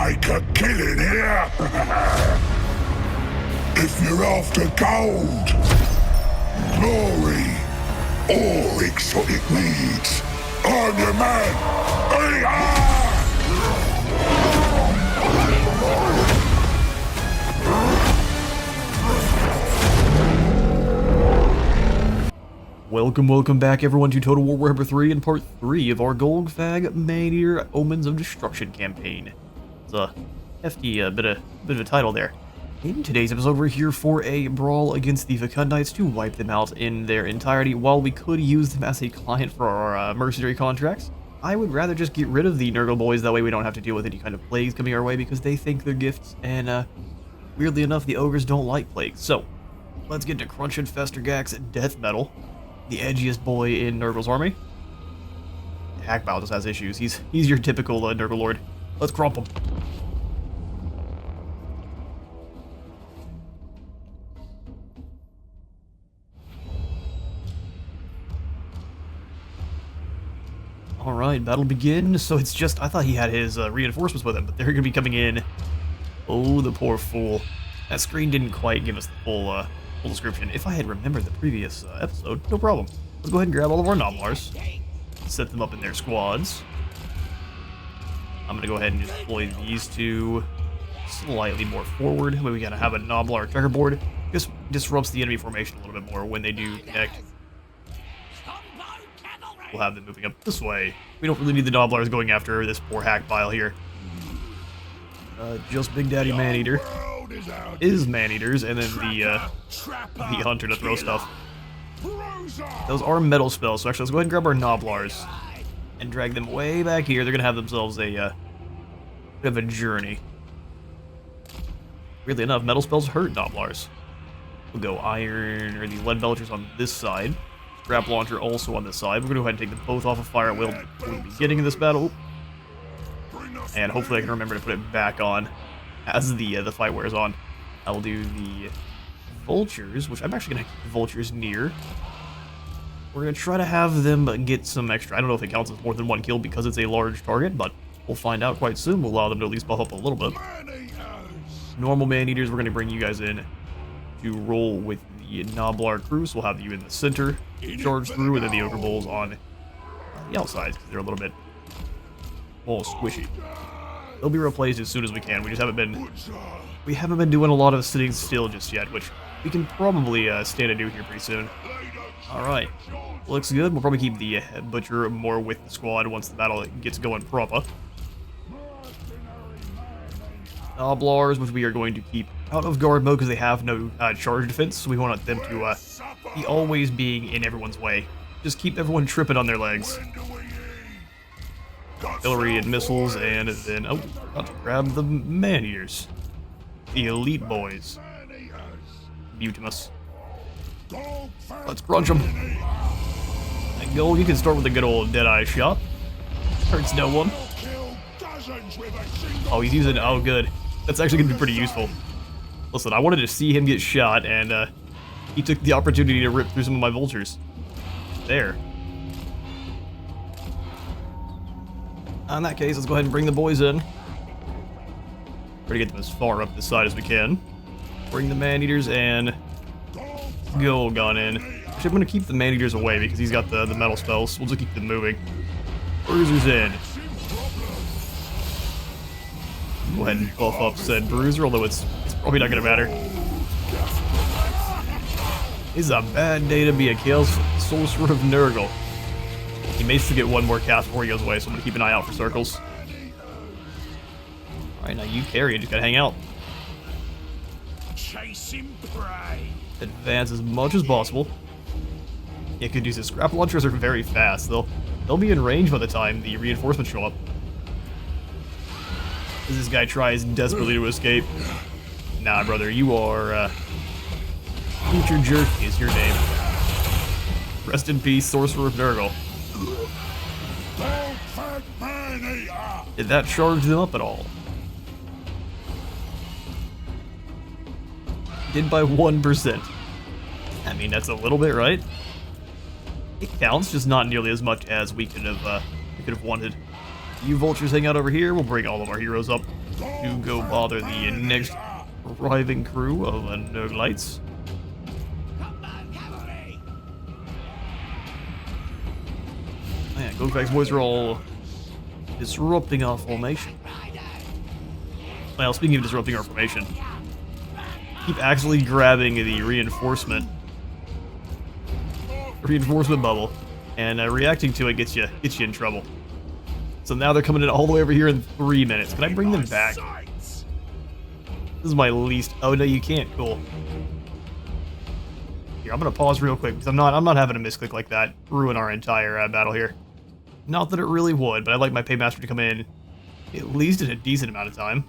make a killing here. If you're after gold, glory, or exotic needs, I'm your man. Welcome back everyone to Total War Warhammer 3 and part 3 of our Golgfag Maneater Omens of Destruction campaign. It's a hefty bit of a title there. In today's episode we're here for a brawl against the Fecundites to wipe them out in their entirety. While we could use them as a client for our mercenary contracts, I would rather just get rid of the Nurgle boys, that way we don't have to deal with any kind of plagues coming our way because they think they're gifts, and weirdly enough the ogres don't like plagues. So, let's get to Crunching Festergak's Death Metal. The edgiest boy in Nurgle's army. Hackbow just has issues. He's your typical Nurgle lord. Let's crump him. Alright, battle begin. So it's just, I thought he had his reinforcements with him, but they're going to be coming in. Oh, the poor fool. That screen didn't quite give us the full description. If I had remembered the previous episode, no problem. Let's go ahead and grab all of our Noblars, set them up in their squads. I'm gonna go ahead and just deploy these two slightly more forward. We gotta have a Noblar checkerboard. Just disrupts the enemy formation a little bit more when they do connect. We'll have them moving up this way. We don't really need the Noblars going after this poor Hackbile here. Just Big Daddy Maneater is Maneaters, and then the Hunter to throw stuff. Those are metal spells, so actually let's go ahead and grab our Noblars and drag them way back here. They're gonna have themselves a bit of a journey. Weirdly enough, metal spells hurt Noblars. We'll go Iron, or the Lead Belchers on this side. Scrap Launcher also on this side. We're gonna go ahead and take them both off of fire at will at the beginning of this battle. And hopefully I can remember to put it back on as the fight wears on. I will do the Vultures, which I'm actually going to keep the Vultures near. We're going to try to have them get some extra. I don't know if it counts as more than one kill because it's a large target, but we'll find out quite soon. We'll allow them to at least buff up a little bit. Normal Man-Eaters, we're going to bring you guys in to roll with the Noblar crew, so we'll have you in the center, charge through, and then the Ogre Bulls on the outside, because they're a little bit more squishy. They'll be replaced as soon as we can. We just haven't been doing a lot of sitting still just yet, which we can probably stand to do here pretty soon. Alright, looks good. We'll probably keep the Butcher more with the squad once the battle gets going proper. Noblars, which we are going to keep out of guard mode because they have no charge defense, so we want them to be always being in everyone's way. Just keep everyone tripping on their legs. Artillery and missiles, and then, oh, about to grab the Man-Eaters. The elite boys. Butimus. Let's crunch them. And go, you can start with a good old Deadeye shot. Hurts no one. Oh, he's using, oh good. That's actually going to be pretty useful. Listen, I wanted to see him get shot, and he took the opportunity to rip through some of my Vultures. There. In that case, let's go ahead and bring the boys in. Try to get them as far up this side as we can. Bring the Man-Eaters and Golgun in. Actually, I'm going to keep the Man-Eaters away because he's got the metal spells. We'll just keep them moving. Bruisers in. Go ahead and buff up said Bruiser, although it's probably not going to matter. This is a bad day to be a Chaos Sorcerer of Nurgle. He may still get one more cast before he goes away, so I'm going to keep an eye out for circles. Alright, now you carry and just gotta hang out. Chasing prey. Advance as much as possible. Yeah, good news is scrap launchers are very fast. They'll be in range by the time the reinforcements show up. As this guy tries desperately to escape. Nah, brother, you are Future Jerky is your name. Rest in peace, Sorcerer of Nurgle. Did that charge them up at all? Did by 1%. I mean, that's a little bit, right? It counts, just not nearly as much as we could have wanted. You vultures hang out over here. We'll bring all of our heroes up to go bother the next arriving crew of no lights. Man, Golgfag's boys are all disrupting our formation. Well, speaking of disrupting our formation, keep actually grabbing the reinforcement bubble, and reacting to it gets you in trouble. So now they're coming in all the way over here in 3 minutes. Can I bring them back? This is my least. Oh no, you can't. Cool. Here, I'm gonna pause real quick because I'm not having a misclick like that ruin our entire battle here. Not that it really would, but I'd like my paymaster to come in at least in a decent amount of time.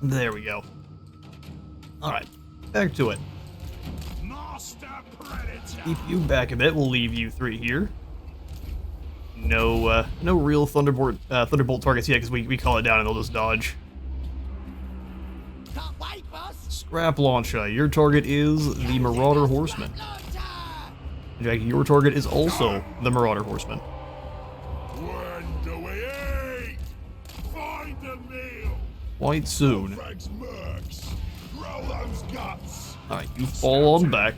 There we go. All right, back to it. Keep you back a bit. We'll leave you 3 here. No real thunderbolt targets yet because we call it down and they'll just dodge. Scrap launcher. Your target is the Marauder Horseman. In fact, your target is also the Marauder Horseman. When do we eat? Find a meal. Quite soon. Roll those guts. Alright, you fall on back.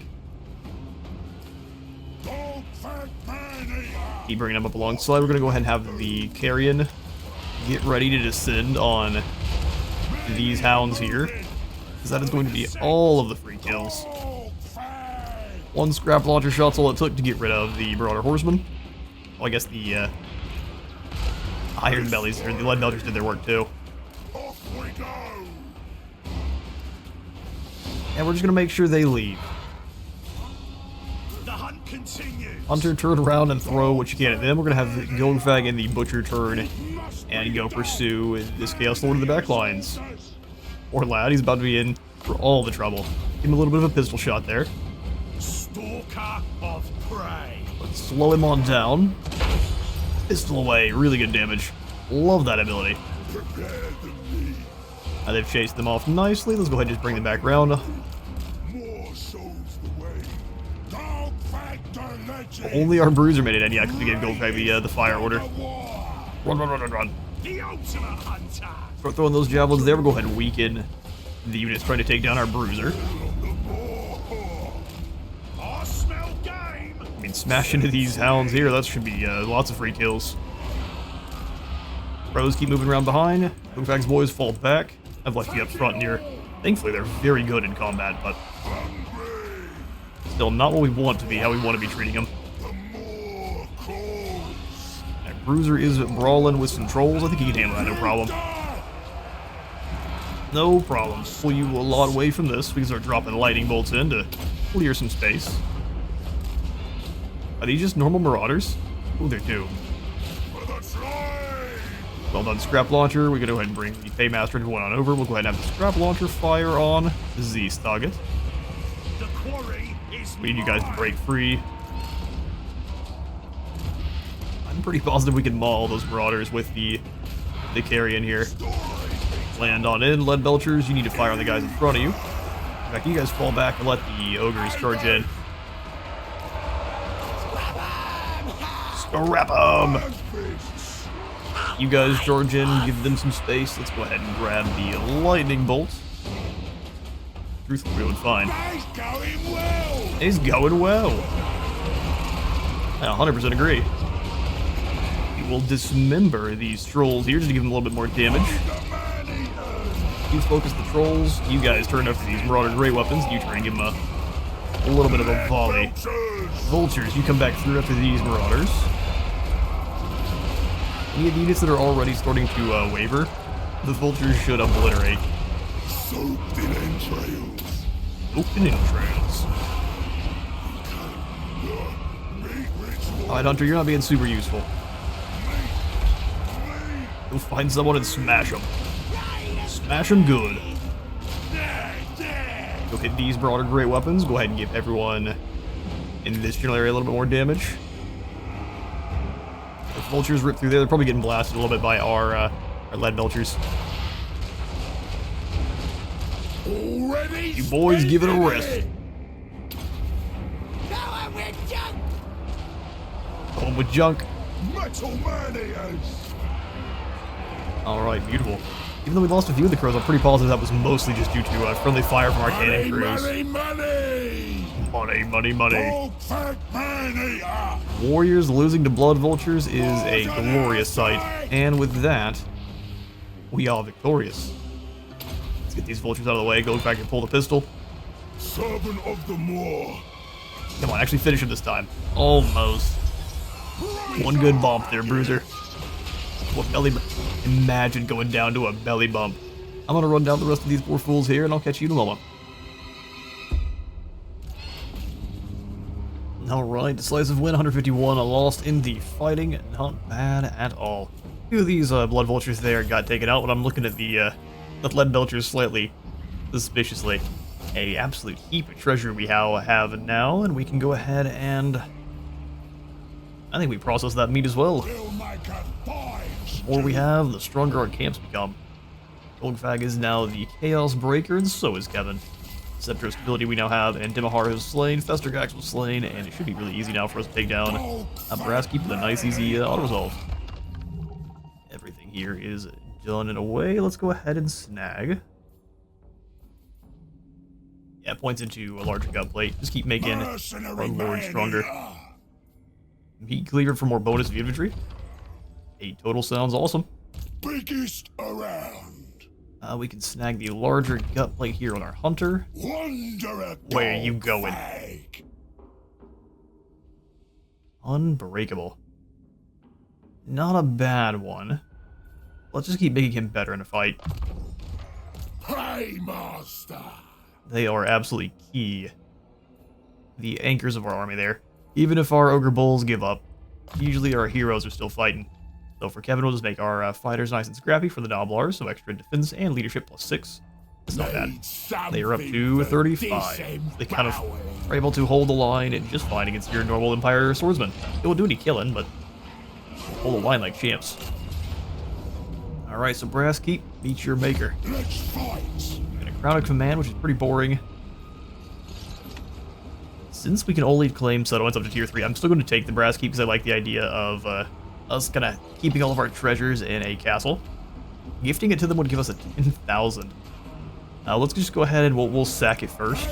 Golgfag Maneater. Keep bringing them up alongside. We're going to go ahead and have the Carrion get ready to descend on these hounds here, because that is going to be all of the free kills. 1 scrap launcher shot's all it took to get rid of the Marauder Horseman. Well, I guess the Iron Bellies, or the Lead Belchers did their work too. Off we go. And we're just going to make sure they leave. The hunt continues. Hunter, turn around and throw what you can at them. We're going to have Golgfag and the Butcher turn and go pursue this Chaos Lord in the back lines. Poor lad, he's about to be in for all the trouble. Give him a little bit of a pistol shot there. Stalker of prey. Let's slow him on down. Pistol away, really good damage. Love that ability. Prepare the meat. Now they've chased them off nicely. Let's go ahead and just bring them back around. More shows the way. Golgfag the legend. Only our Bruiser made it in, yeah, because we gave Golgfag the fire order. Run, run, run, run, run. The ultimate hunter. Start throwing those javelins there. We'll go ahead and weaken the units trying to take down our Bruiser. I smell game. I mean, smash into these hounds here. That should be lots of free kills. Pros keep moving around behind. Golgfag's boys fall back. I've left you up front here. Thankfully, they're very good in combat, but still not what we want to be, how we want to be treating them. That Bruiser is brawling with some trolls. I think he can handle that, no problem. No problem. Pull you a lot away from this. We can start dropping lightning bolts in to clear some space. Are these just normal Marauders? Oh, they're doomed. Well done, Scrap Launcher. We can go ahead and bring the Paymaster and one on over. We'll go ahead and have the Scrap Launcher fire on the target. The quarry is We need you guys to break free. I'm pretty positive we can maul those Marauders with the Carrion here. Land on in, Lead Belchers. You need to fire on the guys in front of you. In fact, you guys fall back and let the Ogres charge in. Scrap 'em! You guys charge in, give them some space. Let's go ahead and grab the lightning bolt. Truthfully, we're doing fine. It's going well. It's going well. I 100% agree. We will dismember these trolls here just to give them a little bit more damage. You focus the trolls. You guys turn up to these Marauder great weapons. You try and give them a little bit of a volley. Vultures, you come back through after these Marauders. Any of the units that are already starting to waver, the Vultures should obliterate. Soaked in entrails. Soaked in entrails. Alright, Hunter, you're not being super useful. Go find someone and smash them. Smash them good. Go hit these Marauder great weapons. Go ahead and give everyone in this general area a little bit more damage. The Vultures rip through there. They're probably getting blasted a little bit by our Lead Belchers. Already You boys give it a rest. Going with junk. Metal Maneaters. Alright, beautiful. Even though we lost a few of the crows, I'm pretty positive that was mostly just due to friendly fire from our cannon crews. Money, money, money. Golgfag Maneater. Warriors losing to blood vultures is a glorious sight, and with that, we are victorious. Let's get these vultures out of the way. Golgfag can pull the pistol. Servant of the Moor. Come on, actually finish him this time. Almost. One good bump there, Bruiser. What belly bump? Imagine going down to a belly bump. I'm gonna run down the rest of these poor fools here, and I'll catch you in a moment. Alright, decisive win, 151, a lost in the fighting, not bad at all. A few of these blood vultures there got taken out, but I'm looking at the lead belchers slightly suspiciously. A absolute heap of treasure we have now, and we can go ahead and... I think we process that meat as well. The more we have, the stronger our camps become. Golgfag is now the Chaos Breaker, and so is Kevin. Scepter of Stability we now have, and Dimahar is slain, Festergax was slain, and it should be really easy now for us to take down Braskeep with a nice easy auto-resolve. Everything here is done in a way. Let's go ahead and snag. Yeah, points into a larger gut plate. Just keep making our Lord stronger. Meat cleaver for more bonus of infantry. 8 total sounds awesome. Biggest around. We can snag the larger gut plate here on our hunter. Where are you going? Unbreakable. Not a bad one. Let's just keep making him better in a fight. Paymaster. They are absolutely key. The anchors of our army there. Even if our ogre bulls give up, usually our heroes are still fighting. So for Kevin, we'll just make our fighters nice and scrappy for the Noblars, so extra defense and leadership +6. It's not bad. They are up to 35. They kind of are able to hold the line and just fine against your normal Empire swordsmen. It won't do any killing, but hold the line like champs. Alright, so Braskeep, meet your maker. Let's fight. And a Crown of Command, which is pretty boring. Since we can only claim settlements up to tier 3, I'm still going to take the Braskeep because I like the idea of us kind of keeping all of our treasures in a castle. Gifting it to them would give us a 10,000. Let's just go ahead and we'll sack it first.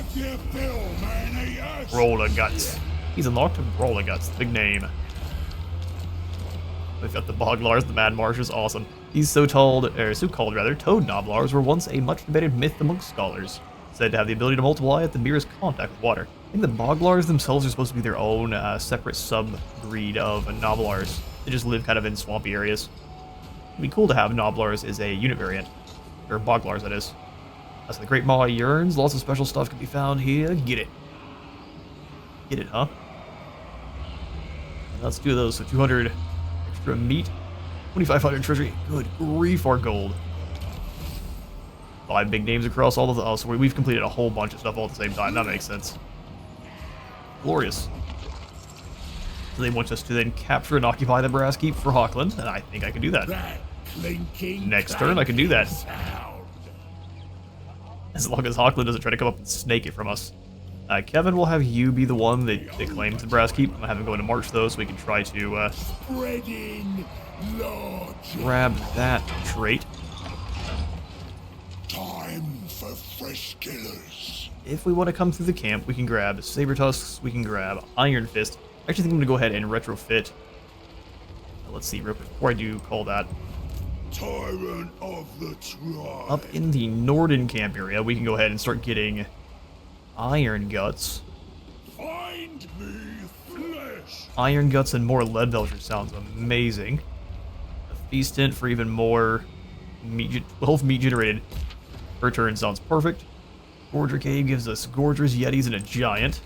Roll the Guts. He's unlocked Roll the Guts, big name. We've got the Boglars, the Mad Marshes, awesome. These so-called Toad Noblars were once a much-debated myth amongst scholars, said to have the ability to multiply at the merest contact with water. I think the Boglars themselves are supposed to be their own separate sub-breed of Noblars. They just live kind of in swampy areas. It'd be cool to have Noblars as a unit variant. Or Boglars, that is. That's the Great Maw yearns. Lots of special stuff can be found here. Get it. Get it, huh? Let's do those. So 200 extra meat. 2,500 treasury. Good grief, our gold. 5 big names across all of the... Oh, so we've completed a whole bunch of stuff all at the same time. That makes sense. Glorious. So they want us to then capture and occupy the Braskeep for Hawkland, and I think I can do that. Next turn, I can do that. As long as Hawkland doesn't try to come up and snake it from us. Kevin will have you be the one that claims the Braskeep. I'm going to have him go into March, though, so we can try to grab that trait. Time for fresh killers. If we want to come through the camp, we can grab Saber Tusks, we can grab Iron Fist. I actually think I'm going to go ahead and retrofit. Let's see, real quick, before I do call that. Tyrant of the tribe. Up in the Norden camp area, we can go ahead and start getting Iron Guts. Find me flesh. Iron Guts and more Lead Belchers sounds amazing. A Feast Tent for even more meat, 12 meat generated per turn sounds perfect. Gorger Cave gives us Gorgers, Yetis, and a Giant.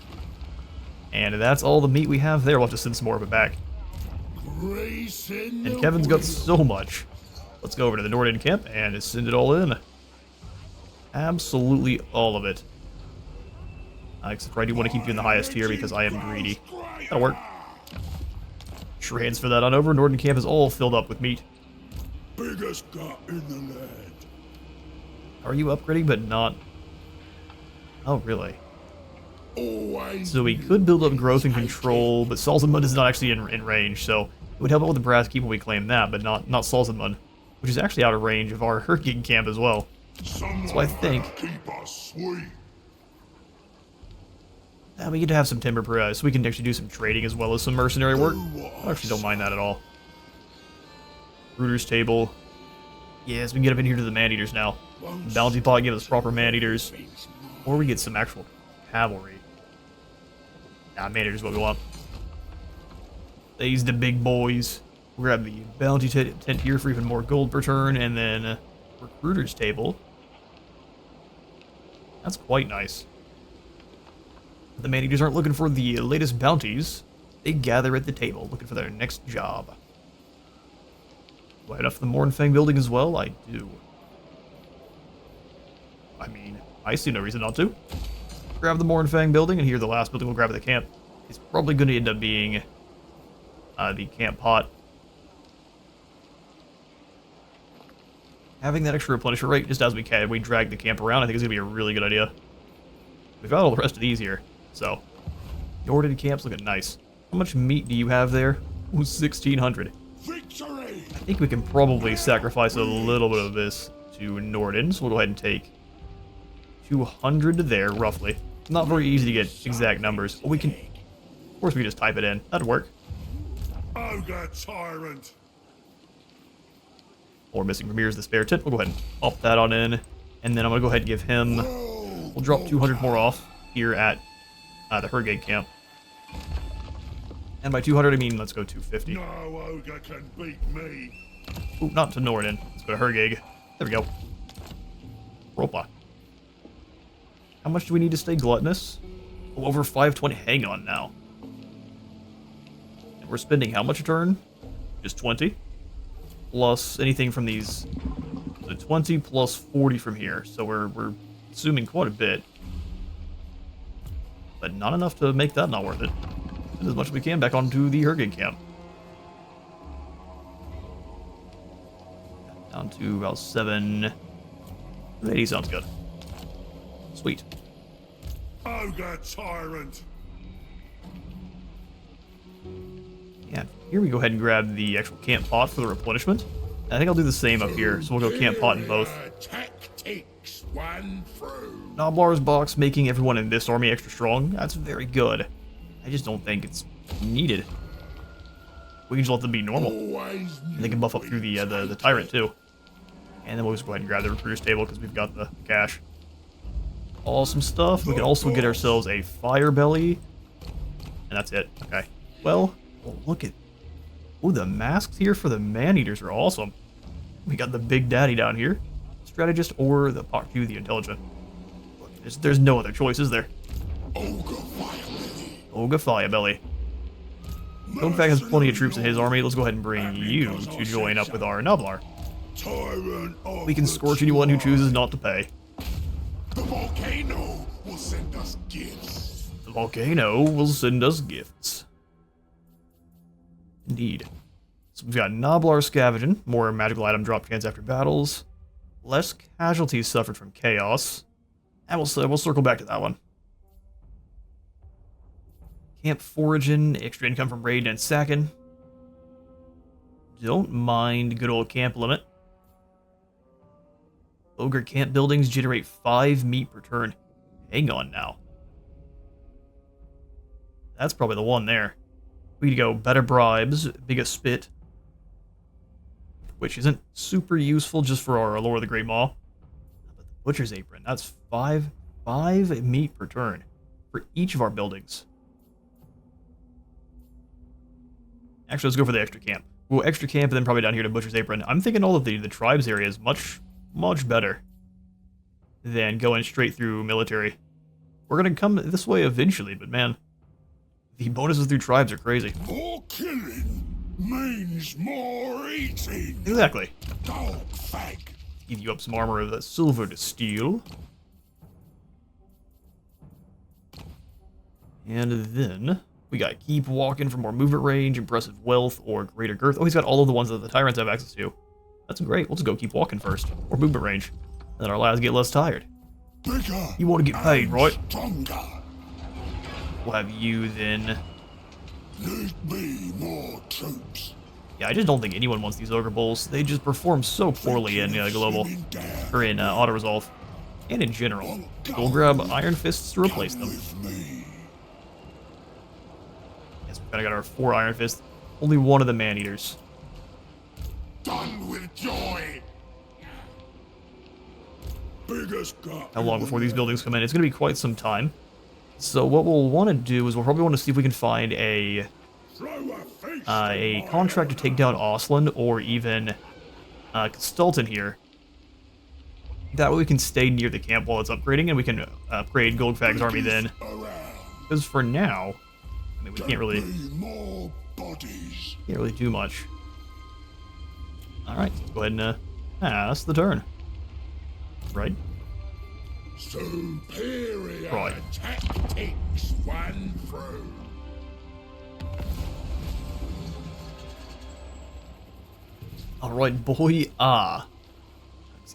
And that's all the meat we have there. We'll have to send some more of it back. And Kevin's got so much. Let's go over to the Norden camp and send it all in. Absolutely all of it. Except for I do want to keep you in the highest tier because I am greedy. That'll work. Transfer that on over. Norden camp is all filled up with meat. Biggest gut in the land. Are you upgrading but not? Oh, really? Always. So we could build up growth and control, but Salzamund is not actually in range, so it would help out with the Braskeep when we claim that, but not Salzamund. which is actually out of range of our Hurricane camp as well. So I think keep us sweet. we get to have some timber per so we can actually do some trading as well as some mercenary work. I actually don't mind that at all. Router's table. Yes, we can get up in here to the Maneaters now. Bounty pot give us proper Maneaters. Or we get some actual cavalry. Nah, Maneaters is what we want. These the big boys. We'll grab the bounty tent here for even more gold per turn, and then recruiter's table. That's quite nice. The Maneaters aren't looking for the latest bounties. They gather at the table, looking for their next job. Do I have enough for the Mornfang building as well? I do. I mean, I see no reason not to. Grab the Mornfang building, and here the last building we'll grab at the camp. It's probably going to end up being the camp pot. Having that extra replenisher rate, just as we can, we drag the camp around, I think is going to be a really good idea. We've got all the rest of these here, so the ordered camp's looking nice. How much meat do you have there? Ooh, 1,600. Victory! I think we can probably sacrifice a little bit of this to Norden, so we'll go ahead and take 200 there, roughly. Not very easy to get exact numbers, but we can... Of course, we can just type it in. That'd work. Ogre tyrant! All we're missing from here is the spare tent. We'll go ahead and pop that on in, and then I'm going to go ahead and give him... We'll drop 200 more off here at the Hurricane camp. And by 200, I mean, let's go 250. No ogre can beat me. Ooh, not to Norden. Let's go to Hurricane. There we go. Ropa. How much do we need to stay gluttonous? Oh, over 520. Hang on now. And we're spending how much a turn? Just 20? Plus anything from these. So 20 plus 40 from here. So we're assuming quite a bit. But not enough to make that not worth it. As much as we can back onto the Hurricane camp. Down to about 780 sounds good. Sweet. Ogre tyrant! Yeah, here we go ahead and grab the actual camp pot for the replenishment. I think I'll do the same up here, so we'll go camp pot in both. Tactics one through. Noblar's box making everyone in this army extra strong. That's very good. I just don't think it's needed. We can just let them be normal. And they can buff up through the tyrant too. And then we'll just go ahead and grab the recruiter's table because we've got the cash. Awesome stuff. We can also get ourselves a fire belly. And that's it. Okay. Well, look at... Oh, the masks here for the Maneaters are awesome. We got the Big Daddy down here. Strategist or the Paktu, the Intelligent. Look, there's no other choice, is there? Ogre Firebelly. Golgfag has plenty of troops in his army. Let's go ahead and bring you to join up with our Noblar. We can scorch anyone who chooses not to pay. The volcano will send us gifts. The volcano will send us gifts. Indeed. So we've got Noblar scavenging, more magical item drop chance after battles, less casualties suffered from chaos, and we'll circle back to that one. Camp foraging, extra income from raid and sacking. Don't mind good old camp limit. Ogre camp buildings generate 5 meat per turn. Hang on now. That's probably the one there. We need to go better bribes, biggest spit. Which isn't super useful just for our Allure of the Great Maw. But the Butcher's Apron, that's 5 meat per turn for each of our buildings. Actually, let's go for the extra camp. We'll go extra camp and then probably down here to Butcher's Apron. I'm thinking all of the tribes area is much better than going straight through military. We're going to come this way eventually, but man, the bonuses through tribes are crazy. More killing means more eating. Exactly. Golgfag. Give you up some armor of the silver to steel. And then we got keep walking for more movement range, impressive wealth, or greater girth. Oh, he's got all of the ones that the tyrants have access to. That's great. We'll just go keep walking first. Or movement range. Then our lads get less tired. Bigger. You want to get paid, right? Stronger. We'll have you then. Need me more troops. Yeah, I just don't think anyone wants these Ogre Bulls. They just perform so poorly in Global, or in Auto-Resolve, and in general. We'll grab Iron Fists to replace them. Yes, we've kind of got our 4 Iron Fists. Only one of the Maneaters. Done with joy. How long before these buildings come in? It's going to be quite some time. So what we'll want to do is we'll probably want to see if we can find a contract to take down Osland or even Stelton here. That way we can stay near the camp while it's upgrading, and we can upgrade Golgfag's army then. Because for now, I mean, we can't really do much. All right, go ahead and pass the turn. Right. Superior Right. tactics one through. Alright, boy,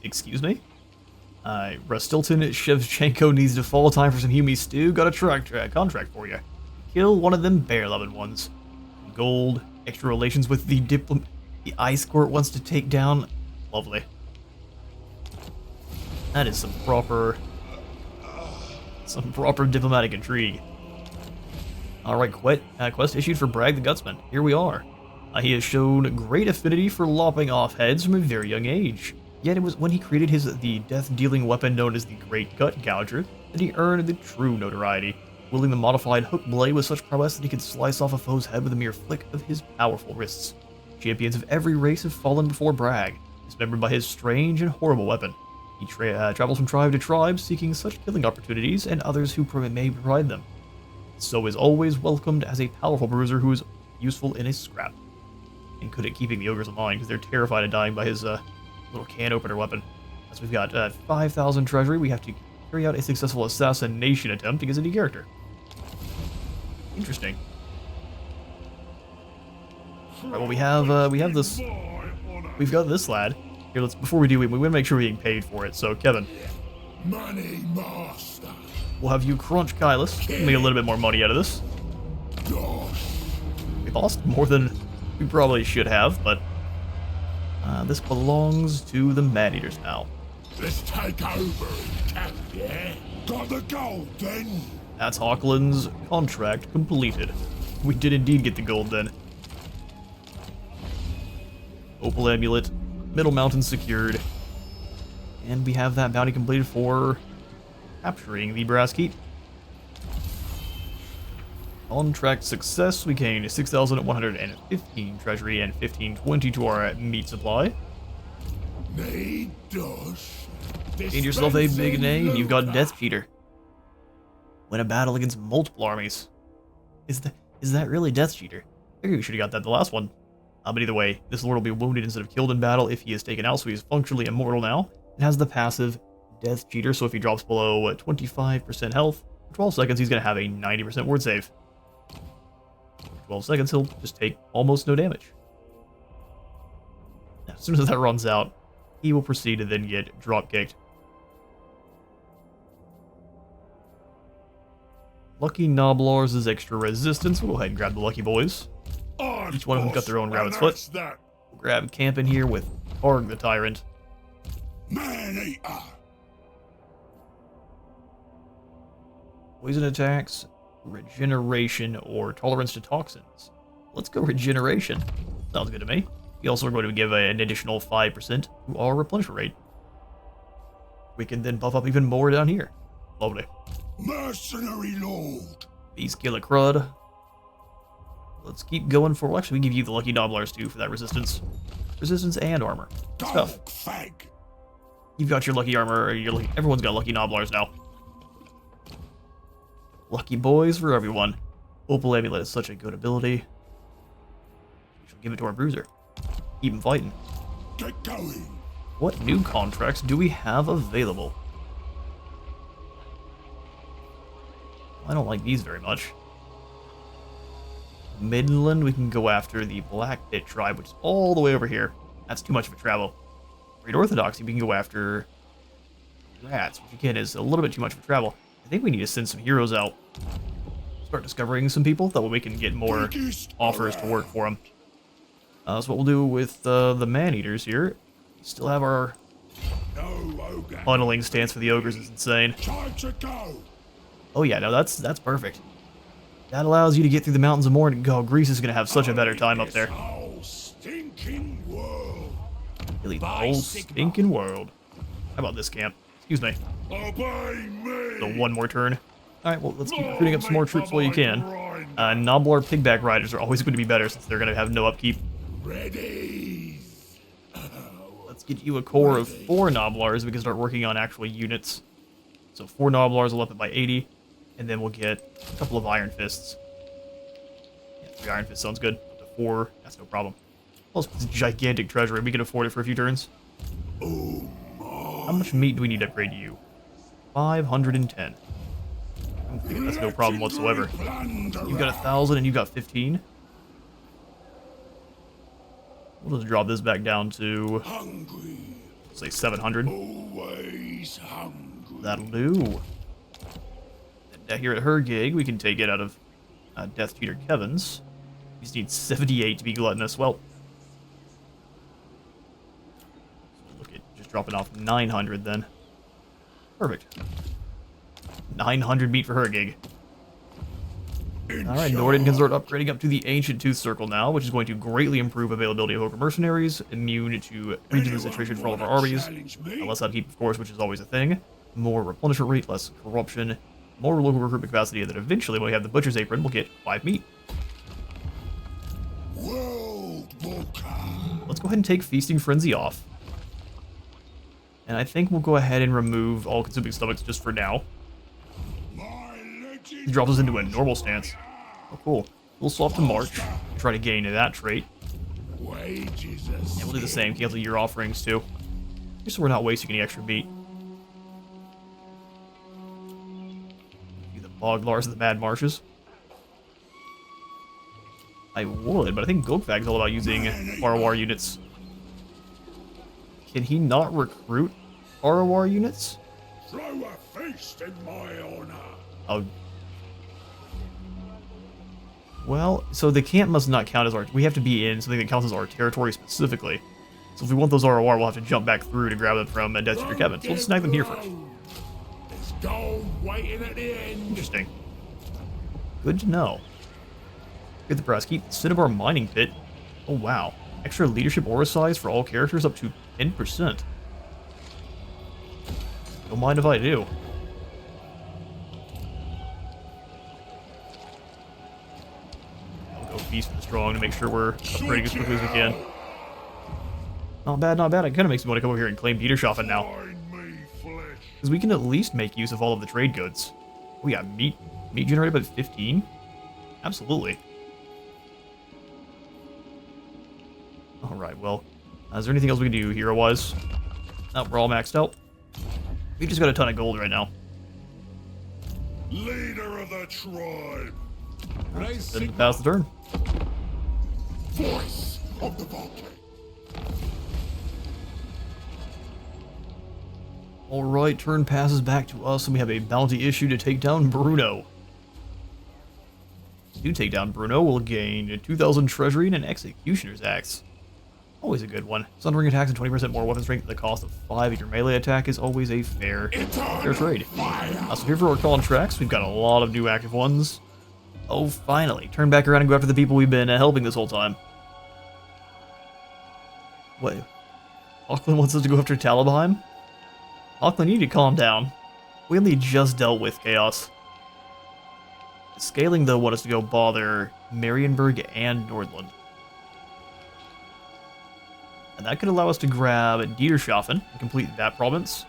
excuse me? Rustilton Shevchenko needs to fall. Time for some Humy stew. Got a contract for you. Kill one of them bear-loving ones. Gold, extra relations with the ice court wants to take down. Lovely. That is some proper diplomatic intrigue. Alright, quest issued for Bragg the Gutsman. Here we are. He has shown great affinity for lopping off heads from a very young age. Yet it was when he created the death-dealing weapon known as the Great Gut Gouger that he earned the true notoriety, wielding the modified hook blade with such prowess that he could slice off a foe's head with a mere flick of his powerful wrists. Champions of every race have fallen before Bragg, dismembered by his strange and horrible weapon. He travels from tribe to tribe, seeking such killing opportunities and others who may provide them. So is always welcomed as a powerful bruiser who is useful in a scrap. And good at keeping the ogres in line, because they're terrified of dying by his little can opener weapon. So we've got 5,000 treasury. We have to carry out a successful assassination attempt to get a new character. Interesting. Alright, well we have this. We've got this lad. Here, before we do, we want to make sure we're getting paid for it. So, Kevin. Money master. We'll have you crunch Kylus. Make a little bit more money out of this. We lost more than we probably should have, but this belongs to the Maneaters now. Let's take over and cap, yeah? Got the gold then? That's Hawkland's contract completed. We did indeed get the gold then. Opal Amulet, Middle Mountain secured, and we have that bounty completed for capturing the Brass Keep. Contract success, we gained 6,115 treasury and 1,520 to our meat supply. Gained yourself a big name, and you've got Death Cheater. Win a battle against multiple armies. Is that really Death Cheater? I think we should have got that the last one. But either way, this lord will be wounded instead of killed in battle if he is taken out, so he's functionally immortal now. It has the passive Death Cheater, so if he drops below 25% health, for 12 seconds he's going to have a 90% ward save. For 12 seconds he'll just take almost no damage. Now, as soon as that runs out, he will proceed to then get drop-kicked. Lucky Noblars is extra resistance. We'll go ahead and grab the Lucky Boys. Each one of them got their own rabbit's foot. We'll grab camp in here with Targ the Tyrant. Maneater. Poison attacks, regeneration, or tolerance to toxins. Let's go regeneration. Sounds good to me. We also are going to give an additional 5% to our replenishment rate. We can then buff up even more down here. Lovely. Mercenary Lord. Beast Killer Crud. Let's keep going for. Well, actually, we give you the Lucky Noblars too for that resistance. Resistance and armor. Good stuff. Golgfag. You've got your lucky armor. Everyone's got Lucky Noblars now. Lucky Boys for everyone. Opal Amulet is such a good ability. We shall give it to our bruiser. Keep him fighting. Get going. What new contracts do we have available? I don't like these very much. Midland, we can go after the Black Pit tribe, which is all the way over here. That's too much of a travel. Great Orthodoxy, we can go after Rats, which again is a little bit too much of a travel. I think we need to send some heroes out. Start discovering some people, that way we can get more offers to work for them. That's what we'll do with the Maneaters here. Still have our No, ogre. funneling stance for the ogres is insane. Time to go. Oh yeah, no, that's perfect. That allows you to get through the mountains of Morn. Oh, Greece is gonna have such a better time up there. This whole stinking world. Really, the whole stinking world. How about this camp? Excuse me. Obey me. So one more turn. Alright, well, let's keep recruiting up some more troops while you can. Nobbler Pigback Riders are always going to be better since they're going to have no upkeep. Ready. Let's get you a core of 4 Nobblars. We can start working on actual units. So 4 Nobblars will up it by 80. And then we'll get a couple of Iron Fists. Yeah, 3 Iron Fists sounds good. Up to 4, that's no problem. Plus, it's a gigantic treasury. We can afford it for a few turns. How much meat do we need to upgrade you? 510. I'm thinking that's no problem whatsoever. You've got 1,000 and you've got 15. We'll just drop this back down to, Hungry. say, 700. Always hungry. That'll do. And here at her gig, we can take it out of Death Cheater Kevin's. We just need 78 to be gluttonous. Well, look at just dropping off 900 then. Perfect. 900 meat for her gig. Alright, Norden can start upgrading up to the Ancient Tooth Circle now, which is going to greatly improve availability of Ogre Mercenaries, immune to regional situation for all of our armies, less upkeep, of course, which is always a thing, more replenishment rate, less corruption, more local recruitment capacity, and then eventually when we have the Butcher's Apron, we'll get 5 meat. World Walker. Let's go ahead and take Feasting Frenzy off. And I think we'll go ahead and remove all consuming stomachs just for now. He drops us into a normal stance. Oh, cool. We'll swap to March. Try to gain that trait. Wages. And we'll do the same. Cancel your offerings, too. Just so we're not wasting any extra meat. Do the Boglars of the Mad Marshes. I would, but I think Golgfag's all about using ROR units. Can he not recruit ROR units? Throw a feast in my honor. Oh. Well, so the camp must not count as our... We have to be in something that counts as our territory specifically. So if we want those ROR, we'll have to jump back through to grab them from Death Cheater Kevin. So we'll snag them here first. There's gold waiting at the end. Interesting. Good to know. Get the brass keep. Cinnabar Mining Pit. Oh, wow. Extra leadership aura size for all characters up to 10%. Don't mind if I do. I'll go Feast for the Strong to make sure we're upgrading as quickly as we can. Not bad, not bad. It kind of makes me want to come over here and claim Dieterschaffen now. Because we can at least make use of all of the trade goods. We got meat generated by 15? Absolutely. Alright, well, is there anything else we can do hero-wise? No, we're all maxed out. We just got a ton of gold right now. Leader of the tribe. Then pass the turn. Voice of the volcano. Alright, turn passes back to us, and we have a bounty issue to take down Bruno. If you take down Bruno, we'll gain 2,000 treasury and an Executioner's Axe. Always a good one. Sundering attacks and 20% more weapon strength at the cost of 5 of your melee attack is always a fair trade. So here for our contracts, we've got a lot of new active ones. Oh, finally. Turn back around and go after the people we've been helping this whole time. What? Auckland wants us to go after Talabheim? Auckland, you need to calm down. We only just dealt with chaos. Scaling, though, want us to go bother Marienburg and Nordland. And that could allow us to grab Dieterschaffen and complete that province.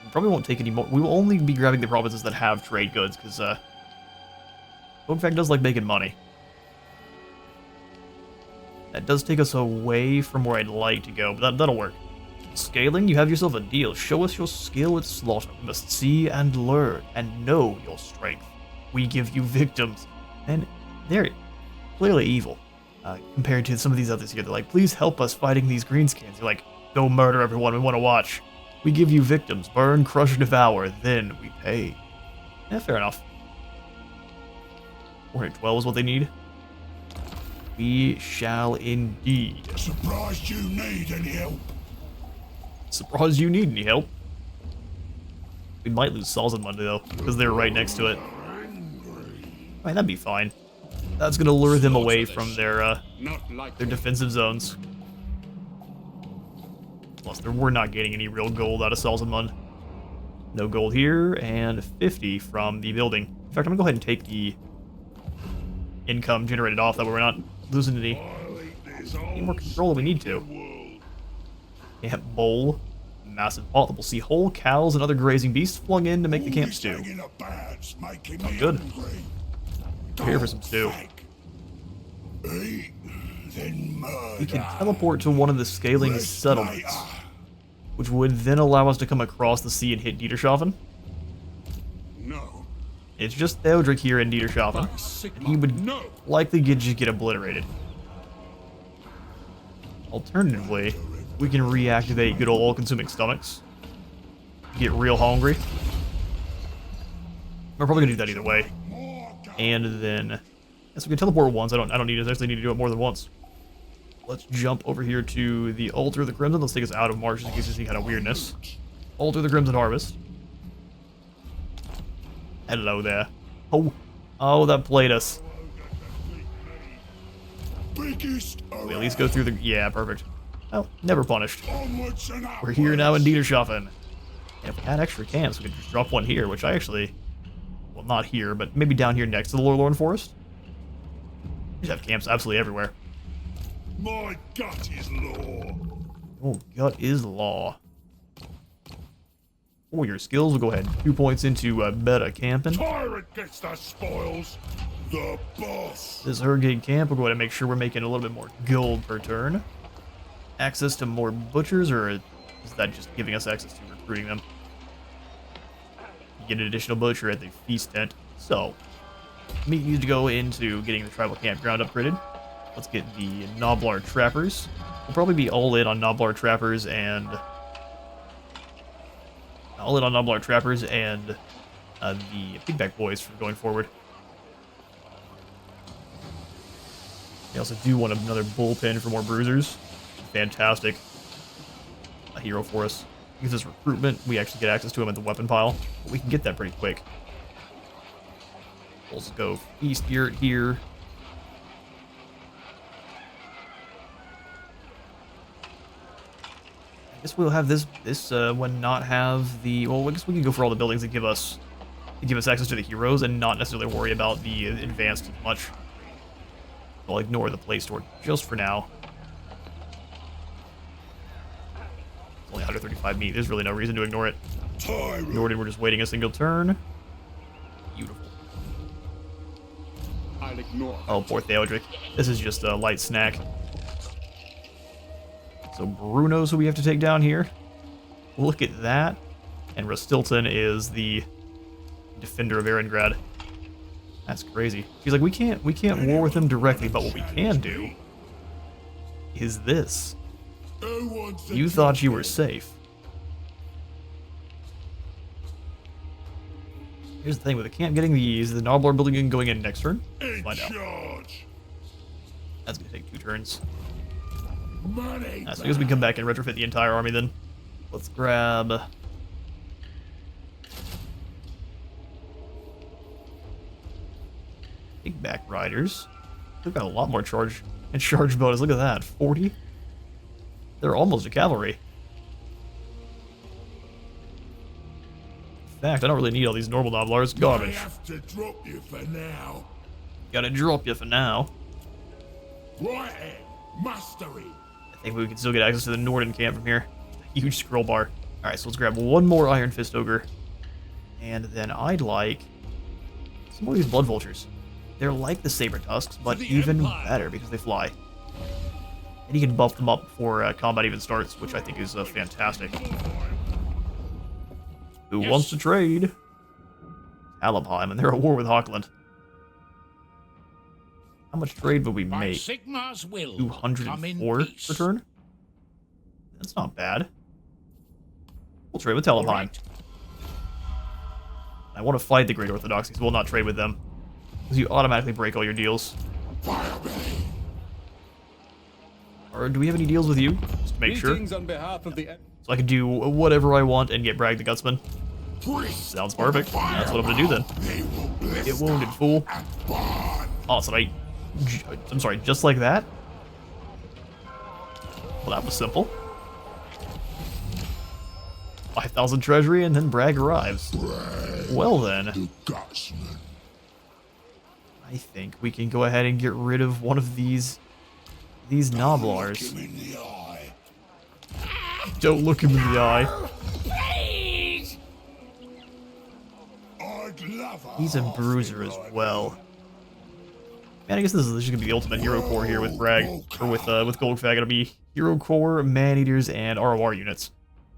We probably won't take any more. We will only be grabbing the provinces that have trade goods, because Golgfag does like making money. That does take us away from where I'd like to go, but that'll work. Scaling, you have yourself a deal. Show us your skill with slaughter. We must see and learn and know your strength. We give you victims. And they're clearly evil. Compared to some of these others here. They're like, please help us fighting these greenskins. You're like, go murder everyone we want to watch. We give you victims. Burn, crush, devour. Then we pay. Yeah, fair enough. 412 is what they need. We shall indeed. Surprised you need any help. Surprised you need any help. We might lose Salzman though, because they're right next to it. I mean, that'd be fine. That's gonna lure them away from their defensive zones. Plus, we're not getting any real gold out of Salzman. No gold here, and 50 from the building. In fact, I'm gonna go ahead and take the income generated off, that way we're not losing any more control than we need to. Yeah, bowl. Massive pot that we'll see whole cows and other grazing beasts flung in to make the camp stew. Oh, good. We're here for some stew. Eat, then murder. We can teleport to one of the scaling settlements, which would then allow us to come across the sea and hit Dieterschaffen. No. It's just Theodric here in Dieterschaffen, and he would likely just get obliterated. Alternatively, we can reactivate good old all-consuming stomachs. Get real hungry. We're probably gonna do that either way. And then, yes, we can teleport once. I don't need it. I actually need to do it more than once. Let's jump over here to the Altar of the Crimson. Let's take us out of March in case there's any kind of weirdness. Altar of the Crimson Harvest. Hello there. Oh, that played us. We at least go through the... Yeah, perfect. Oh, never punished. We're here now in Dieterschaffen. And if we had extra camps, we could just drop one here, which I actually... Well, not here, but maybe down here next to the Lorelorn Forest. We just have camps absolutely everywhere. My gut is law. Oh, gut is law. For your skills, we'll go ahead. 2 points into better camping. Tyrant gets the spoils. The boss. This Hurricane camp, we'll go ahead and make sure we're making a little bit more gold per turn. Access to more butchers, or is that just giving us access to recruiting them? You get an additional butcher at the feast tent. So, meat needs to go into getting the tribal campground upgraded. Let's get the Noblar Trappers. We'll probably be all in on Noblar Trappers and... the Pigback Boys for going forward. We also do want another bullpen for more bruisers. Fantastic. A hero for us. Gives us recruitment. We actually get access to him at the weapon pile. But we can get that pretty quick. Let's go East Yurt here. I guess we'll have this one not have the... Well, I guess we can go for all the buildings that give us access to the heroes and not necessarily worry about the advanced much. I'll ignore the play store just for now. It's only 135 meat. There's really no reason to ignore it. Norden, we're just waiting a single turn. Beautiful. I'll ignore. Oh, poor Theodric. This is just a light snack. So Bruno's who we have to take down here. Look at that. And Rastilton is the defender of Erengrad. That's crazy. She's like, we can't war with them directly, but what we can do is this. You thought you were safe. Here's the thing with the camp getting these, the Noblar building going in next turn. Let's find out. That's gonna take 2 turns. So I guess we come back and retrofit the entire army then. Let's grab... Big back riders. They've got a lot more charge and charge bonus. Look at that, 40. They're almost a cavalry. In fact, I don't really need all these normal Noblars. Garbage. I have to drop you for now. Gotta drop you for now. Right ahead. Mastery. I think we can still get access to the Norden camp from here. Huge scroll bar. Alright, so let's grab one more Iron Fist Ogre. And then I'd like some more of these Blood Vultures. They're like the Saber Tusks, but even better because they fly. And you can buff them up before combat even starts, which I think is fantastic. Who wants to trade? Alabheim, and they're at war with Hockland. How much trade would we make? 204 per turn? That's not bad. We'll trade with Talabheim. Right. I want to fight the Great Orthodoxies, so we'll not trade with them. Because you automatically break all your deals. Or do we have any deals with you? Just to make sure. On behalf of the... So I can do whatever I want and get Bragg the Gutsman. Priests Sounds perfect. That's what I'm gonna do then. They will blister Get wounded, fool. and burn. Awesome. I'm sorry, just like that? Well, that was simple. 5,000 treasury, and then Bragg arrives. Well then, The Gutsman. I think we can go ahead and get rid of one of these Look Noblars. him in the eye. Don't look him in the eye. I'd love a He's a bruiser as well. Man, I guess this is just gonna be the ultimate hero core here with Bragg, or with Golgfag. It'll be hero core, Maneaters, and ROR units.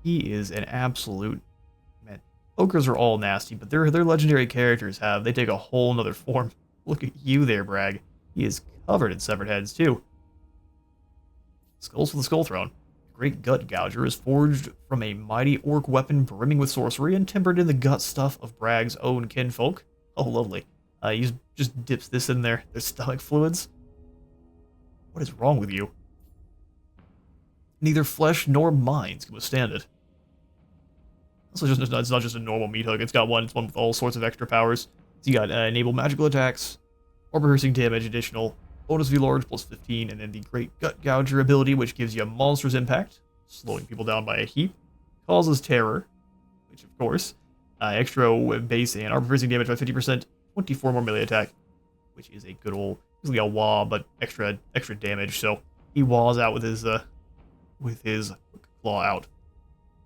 He is an absolute man. Ogres are all nasty, but their legendary characters they take a whole nother form. Look at you there, Bragg. He is covered in severed heads too. Skulls for the Skull Throne. The Great Gut Gouger is forged from a mighty orc weapon brimming with sorcery and tempered in the gut stuff of Bragg's own kinfolk. Oh, lovely. He just dips this in their stomach fluids. What is wrong with you? Neither flesh nor minds can withstand it. Also, it's not just a normal meat hook. It's one with all sorts of extra powers. So you got enable magical attacks, armor piercing damage additional, bonus V large plus 15, and then the Great Gut Gouger ability, which gives you a monster's impact, slowing people down by a heap, causes terror, which of course, extra base and armor piercing damage by 50%, 24 more melee attack, which is a good old, basically a wah, but extra damage. So he wahs out with his claw out.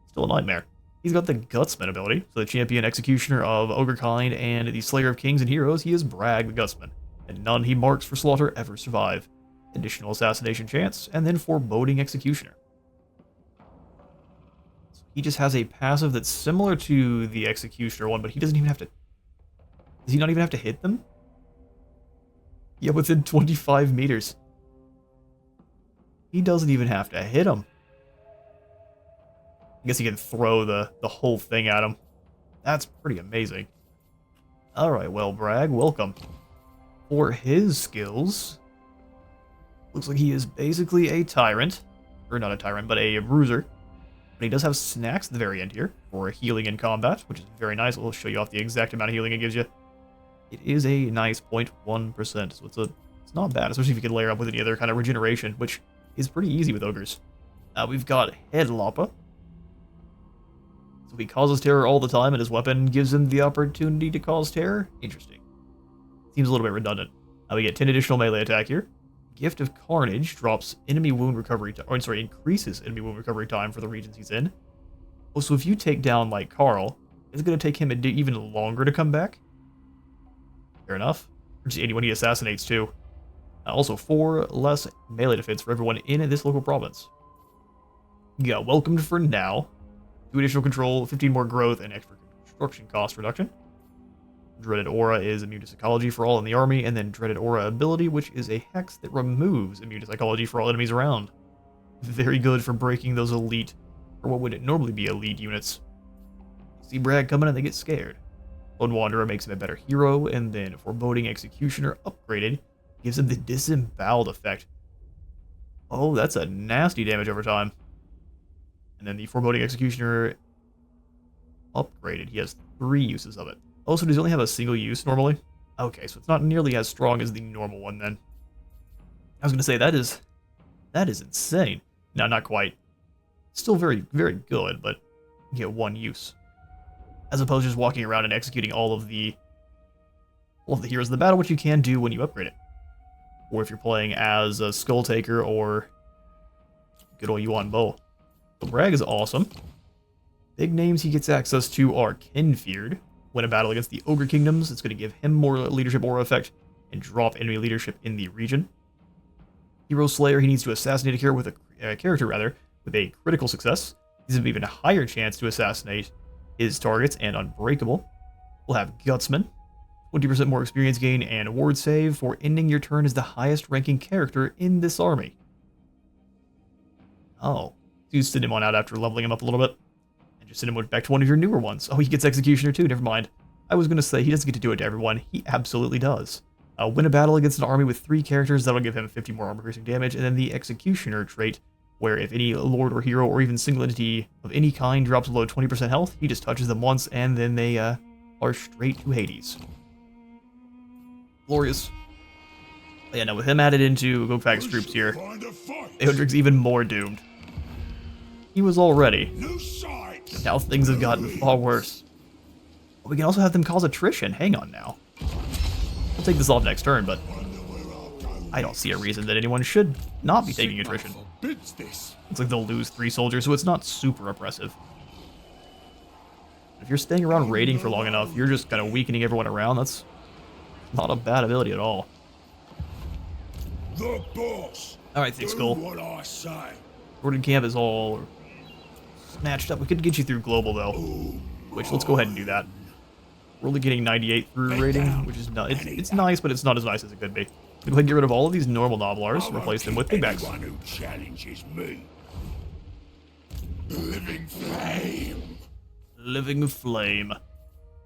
Still a nightmare. He's got the Gutsman ability, so the champion executioner of Ogrekind and the slayer of kings and heroes. He is Bragg the Gutsman, and none he marks for slaughter ever survive. Additional assassination chance, and then foreboding executioner. So he just has a passive that's similar to the executioner one, but he doesn't even have to. Does he not even have to hit them? Yeah, within 25 meters. He doesn't even have to hit him. I guess he can throw the whole thing at him. That's pretty amazing. Alright, well, Bragg, welcome. For his skills, looks like he is basically a tyrant. Or not a tyrant, but a bruiser. But he does have snacks at the very end here for healing in combat, which is very nice. We'll show you off the exact amount of healing it gives you. It is a nice 0.1%, so it's not bad, especially if you can layer up with any other kind of regeneration, which is pretty easy with ogres. We've got Head Loppa. So he causes terror all the time, and his weapon gives him the opportunity to cause terror? Interesting. Seems a little bit redundant. We get 10 additional melee attack here. Gift of Carnage drops enemy wound recovery time, increases enemy wound recovery time for the regions he's in. Oh, so if you take down, like, Carl, it's going to take him even longer to come back? Fair enough. Or just anyone he assassinates, too. Also, 4 less melee defense for everyone in this local province. You got Welcomed for now. 2 additional control, 15 more growth, and extra construction cost reduction. Dreaded Aura is immune to psychology for all in the army, and then Dreaded Aura ability, which is a hex that removes immune to psychology for all enemies around. Very good for breaking those elite, or what would it normally be elite units. See Bragg coming and they get scared. Lone Wanderer makes him a better hero, and then Foreboding Executioner upgraded gives him the Disemboweled effect. Oh, that's a nasty damage over time. And then the Foreboding Executioner upgraded. He has 3 uses of it. Oh, so does he only have a single use normally? Okay, so it's not nearly as strong as the normal one then. I was going to say, that is insane. No, not quite. Still very, very good, but you get 1 use. As opposed to just walking around and executing all of the heroes of the battle, which you can do when you upgrade it. Or if you're playing as a Skull Taker or good old Yuan Bo. So Bragg is awesome. Big names he gets access to are Kinfeared. When a battle against the Ogre Kingdoms, it's going to give him more leadership aura effect and drop enemy leadership in the region. Hero Slayer, he needs to assassinate a character with a critical success. He's an even higher chance to assassinate his targets, and Unbreakable. We'll have Gutsman, 20% more experience gain and ward save for ending your turn as the highest ranking character in this army. Oh, so you send him on out after leveling him up a little bit. And just send him back to one of your newer ones. Oh, he gets Executioner too, never mind. I was going to say, he doesn't get to do it to everyone. He absolutely does. Win a battle against an army with 3 characters, that'll give him 50 more armor piercing damage, and then the Executioner trait, where if any lord or hero or even single entity of any kind drops below 20% health, he just touches them once, and then they are straight to Hades. Glorious. But yeah, now with him added into Golgfag's troops here, Eodric's even more doomed. He was already. Now things have gotten far worse. We can also have them cause attrition. Hang on now. We'll take this off next turn, but I don't see a reason that anyone should not be taking attrition. Looks like they'll lose 3 soldiers, so it's not super oppressive. If you're staying around raiding for long enough, you're just kind of weakening everyone around. That's not a bad ability at all. The boss. Alright, Thick Skull. What I say. Gordon Camp is all snatched up. We could get you through Global, though. Which, let's go ahead and do that. We're only getting 98 through rating, which is not, it's nice, but it's not as nice as it could be. We'll go ahead and get rid of all of these normal Noblars, replace them with big bags. Anyone who challenges me. Living flame. Living Flame.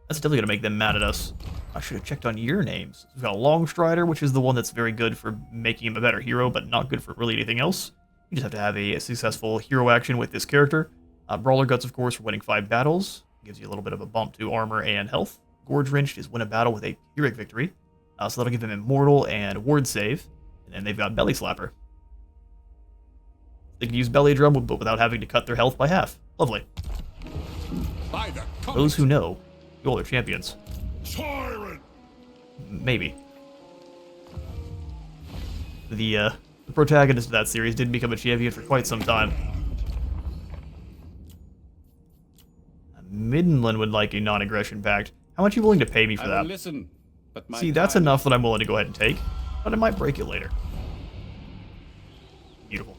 That's definitely going to make them mad at us. I should have checked on your names. We've got a Longstrider, which is the one that's very good for making him a better hero, but not good for really anything else. You just have to have a successful hero action with this character. Brawler Guts, of course, for winning 5 battles. Gives you a little bit of a bump to armor and health. Gorge Wrenched is win a battle with a Pyrrhic victory. So that'll give them Immortal and Ward Save. And then they've got Belly Slapper. They can use Belly Drum, but without having to cut their health by half. Lovely. Those who know, you're their champions. Tyrant. Maybe. The protagonist of that series did become a champion for quite some time. Midland would like a non-aggression pact. How much are you willing to pay me for that? Listen, but See, that's enough that I'm willing to go ahead and take, but I might break it later. Beautiful.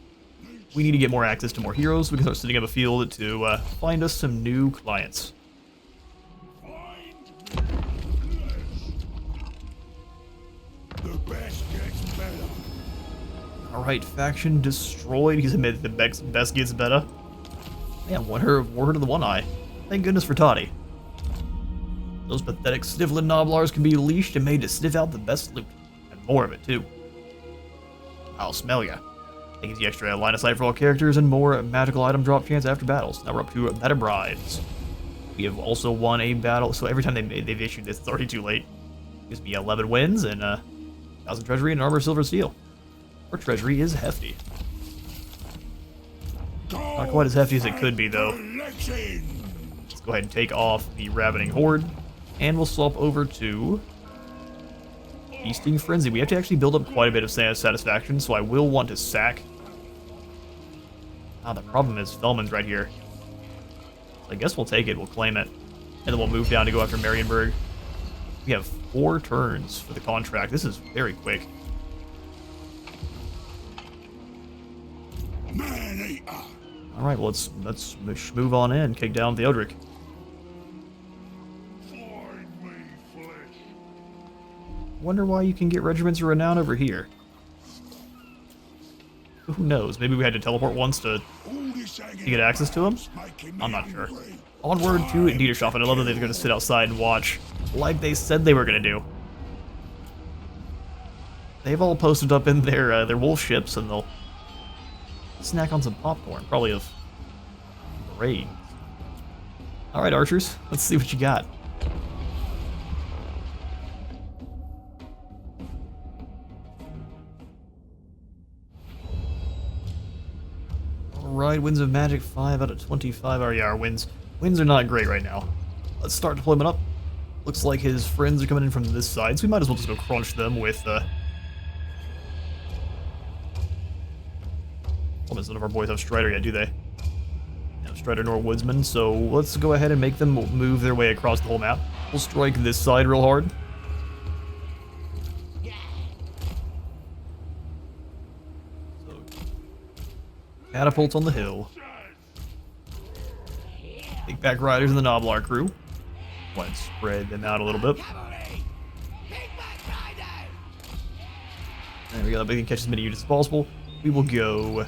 We need to get more access to more heroes. We can start setting up a field to find us some new clients. The best gets better. Alright, faction destroyed. He's admitted the best gets better. Man, Warhead of the One Eye. Thank goodness for Toddy. Those pathetic sniffling Noblars can be leashed and made to sniff out the best loot. And more of it, too. I'll smell ya. That gives you extra line of sight for all characters and more magical item drop chance after battles. Now we're up to Meta Brides. We have also won a battle, so every time they've issued this, it's already too late. Gives me 11 wins and 1,000 treasury and armor silver steel. Our treasury is hefty. Not quite as hefty as it could be, though. Let's go ahead and take off the Ravening Horde, and we'll swap over to Feasting Frenzy. We have to actually build up quite a bit of satisfaction, so I will want to sack. The problem is Felman's right here. So I guess we'll take it, we'll claim it, and then we'll move down to go after Marienburg. We have 4 turns for the contract. This is very quick. Maneater. Alright, well, let's move on in, kick down Theodric. Find me flesh. Wonder why you can get Regiments of Renown over here. Who knows? Maybe we had to teleport once to get access to them? I'm not sure. Onward to Dietershoff, and I love that they're going to sit outside and watch, like they said they were going to do. They've all posted up in their wolf ships, and they'll snack on some popcorn, probably of brains. Alright, archers, let's see what you got. Alright, Winds of Magic, 5 out of 25. Oh yeah, our wins are not great right now. Let's start deployment up. Looks like his friends are coming in from this side, so we might as well just go crunch them with well, none of our boys have Strider yet, do they? No Strider nor Woodsman, so let's go ahead and make them move their way across the whole map. We'll strike this side real hard. So, catapults on the hill. Take back riders in the Noblar crew. Want to spread them out a little bit. There we go, we can catch as many units as possible. We will go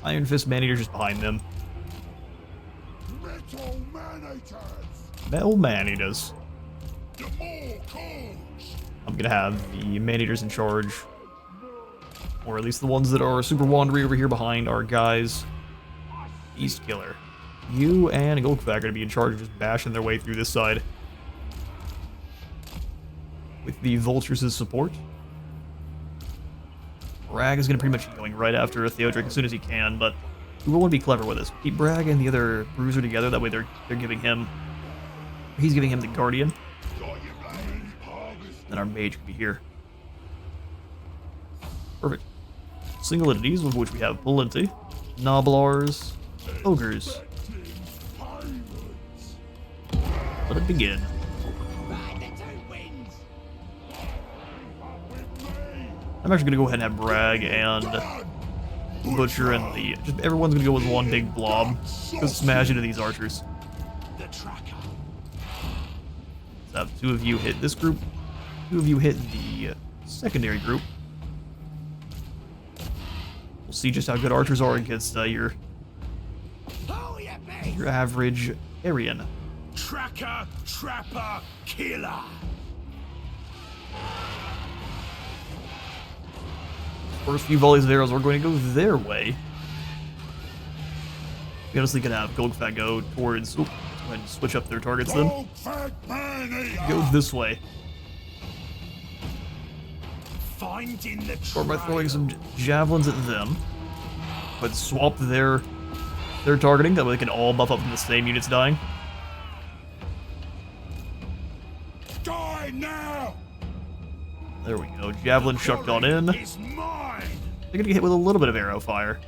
Iron Fist Maneaters just behind them. Metal Maneaters. Metal Maneaters. The more calls. I'm gonna have the Maneaters in charge. Or at least the ones that are super wandery over here behind our guys. Beast Killer. You and Golgfag are gonna be in charge of just bashing their way through this side. With the Vultures as support. Bragg is gonna pretty much be going right after Theodric as soon as he can, but we want to be clever with this. Keep Bragg and the other Bruiser together, that way they're giving him... He's giving him the Guardian. Then our Mage can be here. Perfect. Single entities, of which we have plenty. Noblars, Ogres. Let it begin. I'm actually gonna go ahead and have Bragg and Butcher and the... Just everyone's gonna go with one big blob. Go smash into these archers. Let's have 2 of you hit this group. 2 of you hit the secondary group. We'll see just how good archers are against your average Aryan. Tracker, trapper, killer. First few volleys of arrows are going to go their way. We honestly can have Golgfag go towards... Oop, let's go ahead and switch up their targets then. Golgfag Maneater. Go this way. Finding the Or by throwing some javelins at them. But swap their targeting, that way they can all buff up from the same units dying. Die now. There we go. Javelin chucked on in. It's mine. They're gonna get hit with a little bit of arrow fire.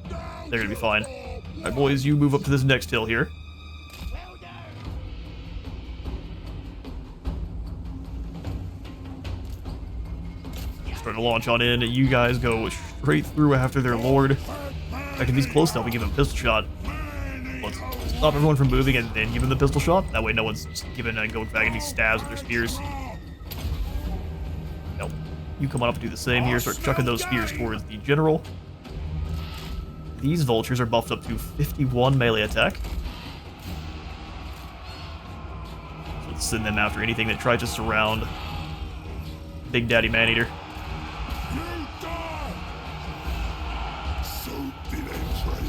They're gonna be fine. Alright, boys, you move up to this next hill here. Start to launch on in. You guys go straight through after their lord. In fact, if he's close enough, we give him a pistol shot. Let's stop everyone from moving and then give him the pistol shot. That way no one's just giving a Golgfag any stabs with their spears. Nope. You come on up and do the same here. Start chucking those spears towards the general. These vultures are buffed up to 51 melee attack. So let's send them after anything that tries to surround Big Daddy Maneater.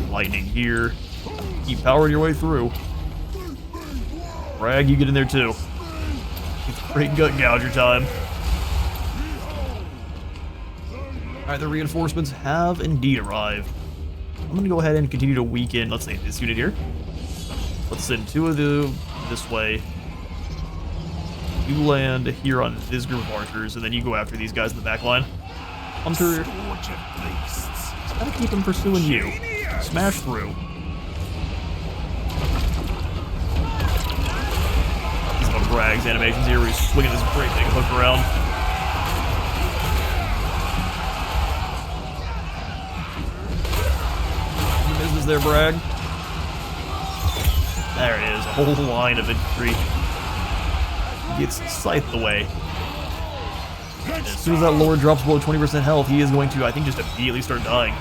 Lightning here. Keep powering your way through. Bragg, you get in there too. It's great gut gouger time. Alright, the reinforcements have indeed arrived. I'm gonna go ahead and continue to weaken, let's say, this unit here. Let's send 2 of them this way. You land here on this group of archers, and then you go after these guys in the back line. Hunter, gotta keep them pursuing you. Smash through. These are Bragg's animations here where he's swinging this great big hook around. Misses there, Bragg. There it is, a whole line of infantry. Gets scythed away. As soon as that lord drops below 20% health, he is going to, I think, just immediately start dying.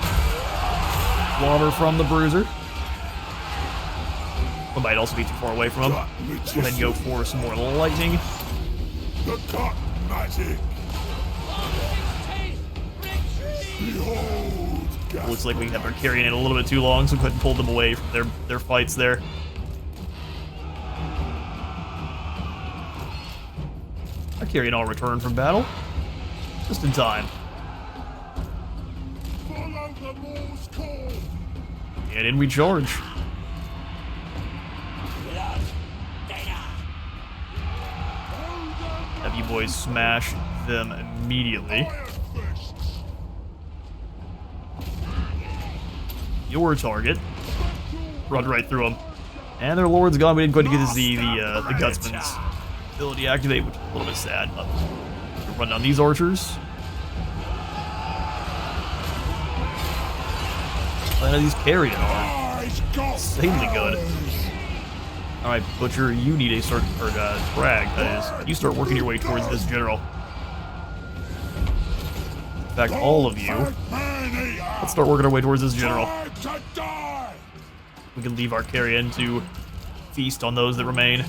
Water from the Bruiser. But might also be too far away from him. Let's go ahead and go for some more lightning. The cut magic. Behold, Looks like we have our carrying it a little bit too long, so we couldn't pull them away from their fights there. Our carrying all return from battle. Just in time. follow the Moor's call. And in we charge. Have you boys smash them immediately. Your target. Run right through them. And their lord's gone. We didn't quite get to see the Gutsman's ability activate, which is a little bit sad, but we'll run down these archers. And these carrying are insanely good. Alright, Butcher, you need a start, or Bragg, that is. You start working your way towards this general. In fact, all of you, let's start working our way towards this general. We can leave our carrion to feast on those that remain.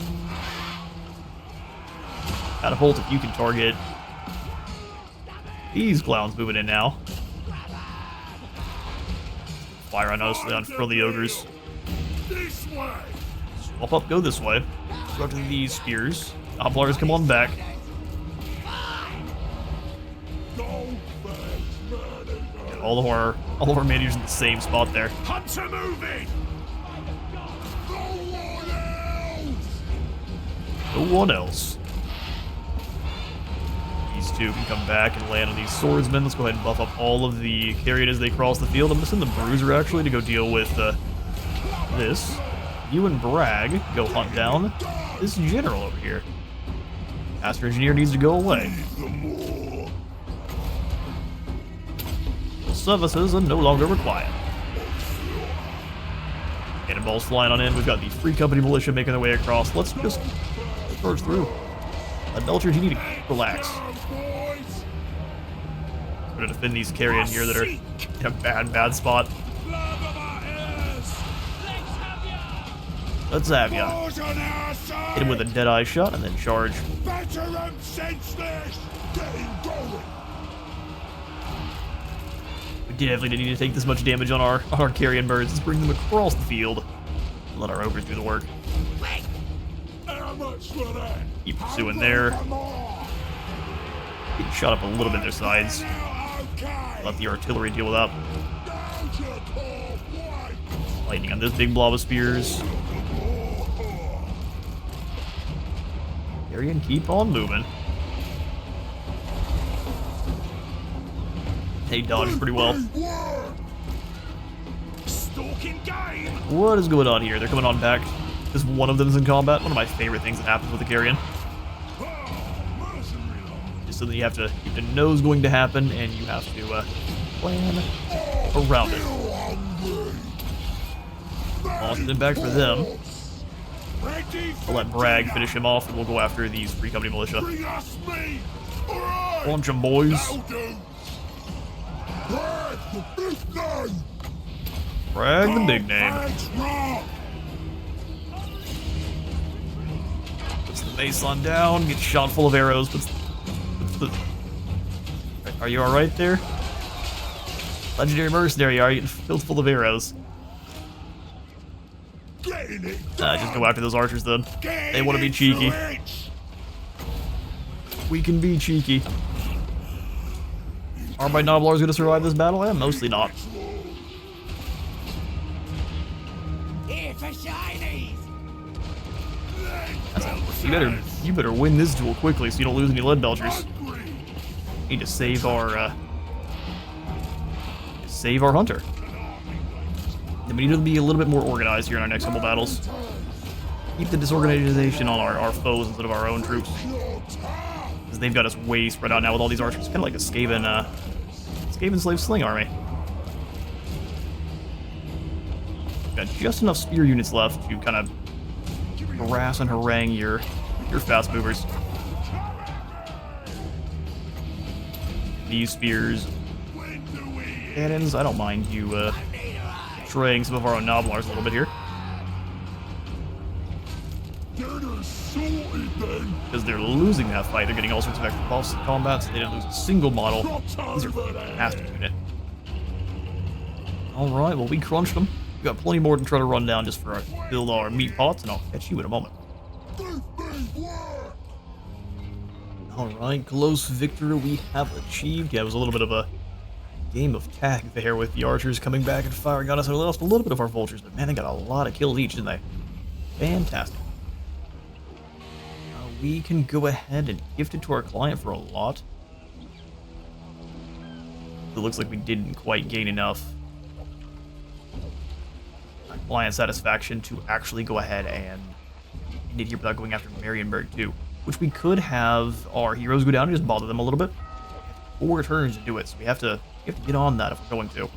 Catapult if you can target these clowns moving in now. Fire on us, on for the ogres. This way. Swap up, go this way. Go after these spears. Templars, come on back. Golgfag Maneater. All of our Maneaters in the same spot there. Hunter moving. No one else. These two can come back and land on these swordsmen. Let's go ahead and buff up all of the carrion as they cross the field. I'm gonna send the bruiser actually to go deal with this. You and Bragg go hunt down this general over here. Master Engineer needs to go away. Services are no longer required. Cannonballs flying on in. We've got the Free Company militia making their way across. Let's just charge through. Adulterers, you need to relax. We're gonna defend these carrion here that are in a bad spot. Let's have ya. Hit him with a Deadeye shot and then charge. Veteran senseless. Getting going. We definitely didn't need to take this much damage on our carrion birds. Let's bring them across the field. Let our ogres do the work. How much for that? Keep pursuing there. Getting shot up a little bit their sides. Let the artillery deal with that. Lightning on this big blob of spears. Carrion, keep on moving. They dodged pretty well. What is going on here? They're coming on back. Just one of them's in combat. One of my favorite things that happens with the carrion. Just so that you have to know is going to happen, and you have to plan around it. Lost it back for them. I'll let Bragg finish him off, and we'll go after these Free Company militia. Launch them, boys. Bragg, the big name. Puts the baseline down, gets shot full of arrows. Are you alright there? Legendary mercenary, are you filled full of arrows? Just go after those archers then. They want to be cheeky. We can be cheeky. Are my Noblars going to survive this battle? Eh, mostly not. You better win this duel quickly so you don't lose any lead belchers. Need to save our hunter. Then we need to be a little bit more organized here in our next couple battles. Keep the disorganization on our foes instead of our own troops. Because they've got us way spread out now with all these archers. Kind of like a Skaven slave sling army. Got just enough spear units left to kind of harass and harangue your fast movers. These spears, cannons, I don't mind you betraying some of our own Noblars a little bit here. Because they're losing that fight, they're getting all sorts of extra buffs in combat, so they didn't lose a single model. These are a fantastic unit. Alright, well we crunched them. We've got plenty more to try to run down just for build our meat pots, and I'll catch you in a moment. Alright, close victory we have achieved. Yeah, it was a little bit of a game of tag there with the archers coming back and firing on us. We lost a little bit of our vultures, but man, they got a lot of kills each, didn't they? Fantastic. We can go ahead and gift it to our client for a lot. It looks like we didn't quite gain enough client satisfaction to actually go ahead and end it here without going after Marienburg too. Which we could have our heroes go down and just bother them a little bit. 4 turns to do it, so we have to get on that if we're going to.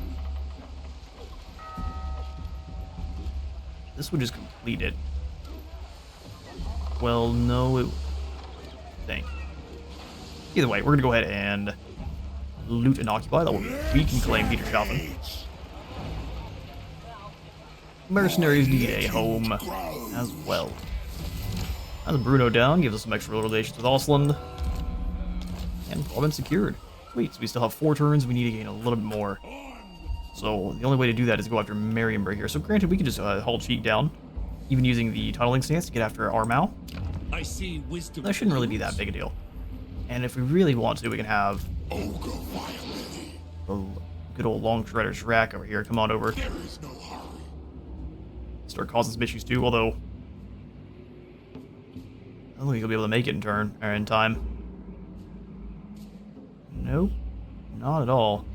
This would just complete it. Well, no, it... Dang. Either way, we're gonna go ahead and loot and occupy. That way we can claim Peter Schaffen. mercenaries need a home as well. That's Bruno down, gives us some extra relations with Osland. And province secured. Sweet, so we still have 4 turns, we need to gain a little bit more. So the only way to do that is go after Marienburg here. So granted, we could just hold Cheek down, even using the tunneling stance to get after Armau. I see wisdom. That shouldn't really be that big a deal. And if we really want to, we can have the good old Long Shredder's rack over here. Come on over. There is no hurry. Start causing some issues too, although I don't think he'll be able to make it in turn or in time. Nope, not at all.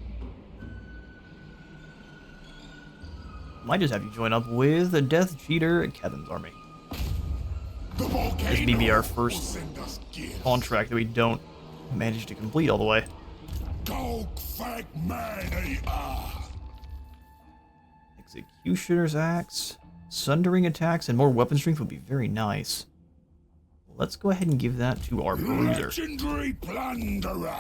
Might just have you join up with the Death Cheater Kevin's army. This may be our first contract that we don't manage to complete all the way. Golgfag Maneater. Executioner's Axe, Sundering Attacks, and more weapon strength would be very nice. Let's go ahead and give that to our bruiser. Legendary Plunderer.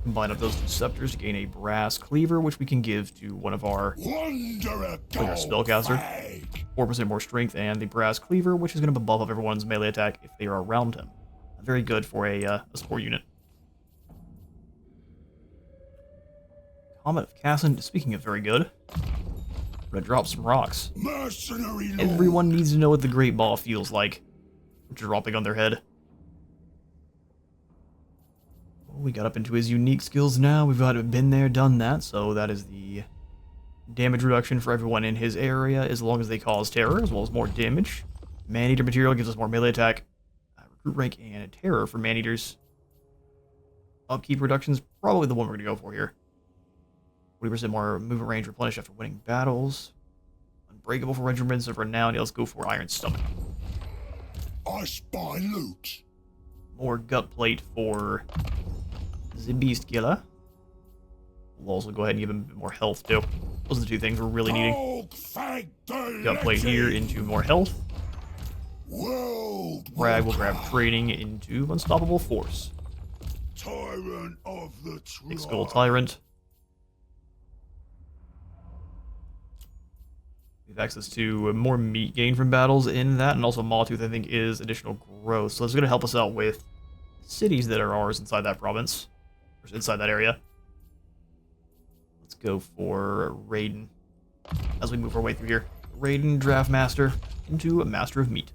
Combine up those 2 scepters to gain a brass cleaver, which we can give to one of our spellcaster. 4% more strength, and the brass cleaver, which is going to buff up everyone's melee attack if they are around him. Very good for a support unit. Comet of Cassin, speaking of very good, I'm going to drop some rocks. Everyone needs to know what the Great Ball feels like. Dropping on their head. We got up into his unique skills now. We've been there, done that. So that is the damage reduction for everyone in his area, as long as they cause terror, as well as more damage. Maneater material gives us more melee attack. Recruit rank and terror for Maneaters. Upkeep reductions, probably the one we're going to go for here. 40% more movement range replenished after winning battles. Unbreakable for regiments of renown. Yeah, let's go for Iron Stomach. I spy loot. More gut plate for the Beast Killer. We'll also go ahead and give him a bit more health too. Those are the 2 things we're really needing. Gut plate here into more health. Bragg will grab training into Unstoppable Force. Tyrant of the Skull Tyrant. We have access to more meat gain from battles in that, and also Mawtooth, I think, is additional growth. So it's going to help us out with cities that are ours inside that province, or inside that area. Let's go for Raiden as we move our way through here. Raiden, Draft Master, into a Master of Meat.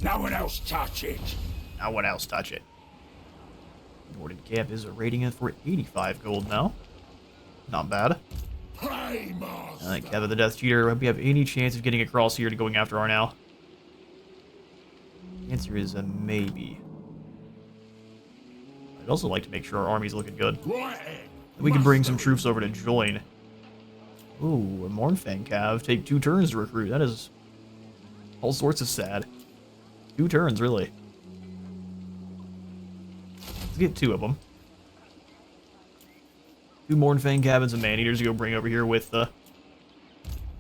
No one else touch it. No one else touch it. Norden Camp is rating it for 85 gold now. Not bad. Kevin the Death Cheater, hope you have any chance of getting across here to going after Arnau? The answer is a maybe. I'd also like to make sure our army's looking good. We can bring some troops over to join. Ooh, a Mournfang Cav. Take 2 turns to recruit. That is all sorts of sad. 2 turns, really. Let's get 2 of them. 2 Mournfang Cabins and Maneaters to go bring over here with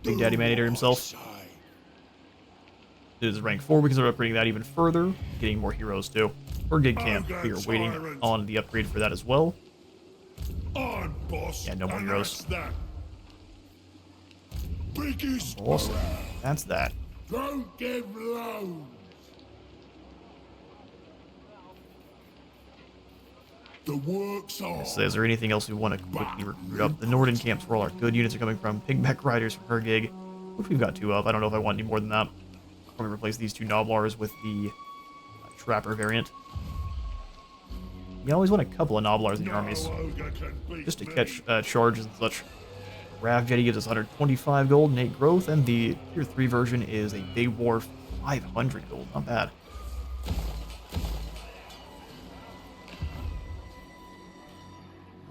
Big Daddy Maneater himself. It is rank 4. We can start upgrading that even further, getting more heroes too. Or Gig Camp. We are waiting on the upgrade for that as well. Yeah, no more heroes. Awesome. That's that. Don't give loads. The work's on. So is there anything else we want to quickly recruit up? The Norden camps where all our good units are coming from. Pigback Riders from her gig, which we've got 2 of. I don't know if I want any more than that. I'll probably replace these 2 Noblars with the Trapper variant. You always want a couple of Noblars in your armies, just to catch charges and such. Rav Jetty gives us 125 gold and 8 growth, and the Tier 3 version is a Big War 500 gold. Not bad.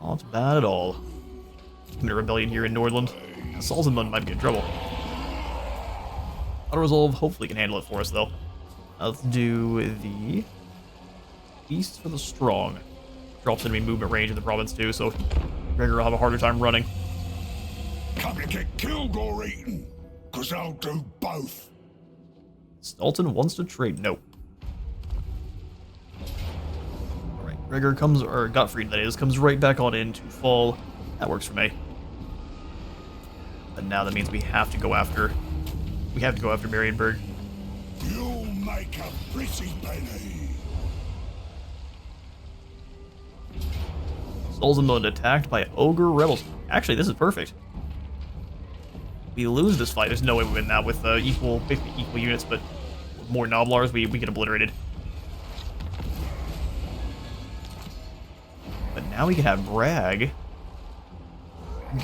Not bad at all. I'm a rebellion here in Nordland. Salzenmund might be in trouble. Auto Resolve hopefully can handle it for us, though. Let's do the Beasts for the Strong. Drops enemy movement range in the province, too, so Gregor will have a harder time running. Come to get killed or eaten, because I'll do both. Stalton wants to trade. No. Alright, Gregor comes, or Gottfried that is, comes right back on in to fall That works for me. But now that means we have to go after... We have to go after Marienburg. You'll make a pretty penny. Solzamund attacked by Ogre Rebels. Actually, this is perfect. We lose this fight. There's no way we win that with basically equal units, but with more Noblars, we get obliterated. But now we can have Bragg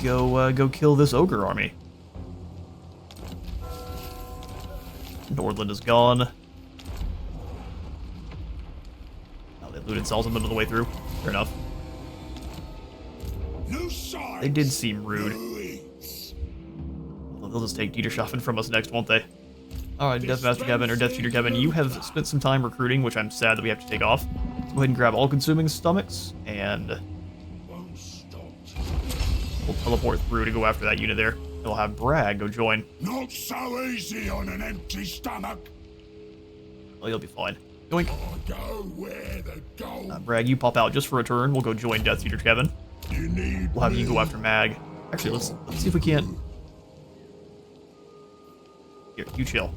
go kill this Ogre army. Nordland is gone. Oh, they looted Solzamund on the way through. Fair enough. They did seem rude. Well, they'll just take Dieterschaffen from us next, won't they? Alright, Deathmaster Kevin, or Death Shooter Kevin, you have spent some time recruiting, which I'm sad that we have to take off. Let's go ahead and grab all-consuming stomachs, and we'll teleport through to go after that unit there. We'll have Bragg go join. Not so easy on an empty stomach. Well, you'll be fine. Yoink. I go where the gold. Bragg, you pop out just for a turn. We'll go join Death Shooter Kevin. You need We'll have you go after Mag. Actually, let's see if we can't. Here, you chill.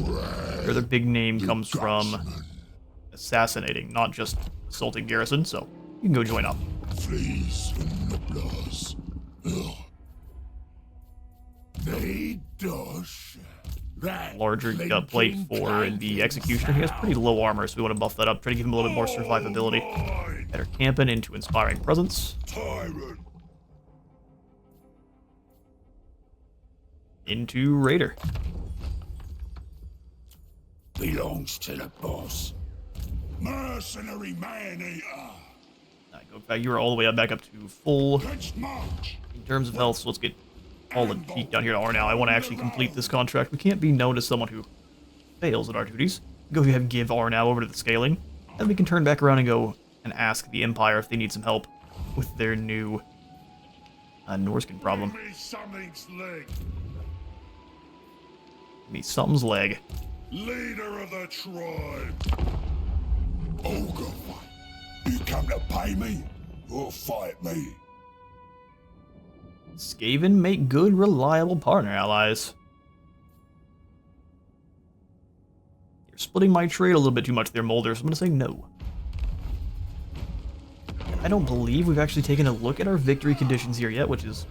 Where the big name comes from assassinating, not just assaulting garrison, so you can go join up. Fleas and nibblers. They dosh. That Larger gut plate for the Executioner. He has pretty low armor, so we want to buff that up. Try to give him a little bit more survivability. Better camping into Inspiring Presence. Tyrant. Into Raider. Belongs to the boss. Mercenary Maneater. Alright, Golgfag, you are all the way back up to full Let's march. in terms of health, so let's get all the peak down here to R now. I want to actually complete this contract. We can't be known as someone who fails at our duties. Go ahead and give R now over to the scaling. Then we can turn back around and go and ask the Empire if they need some help with their new Norskin problem. Give me something's leg. Give me something's leg. Leader of the tribe. Ogre fight. You come to pay me or fight me? Skaven make good, reliable partner allies. You're splitting my trade a little bit too much there, Mulder, so I'm going to say no. I don't believe we've actually taken a look at our victory conditions here yet, which is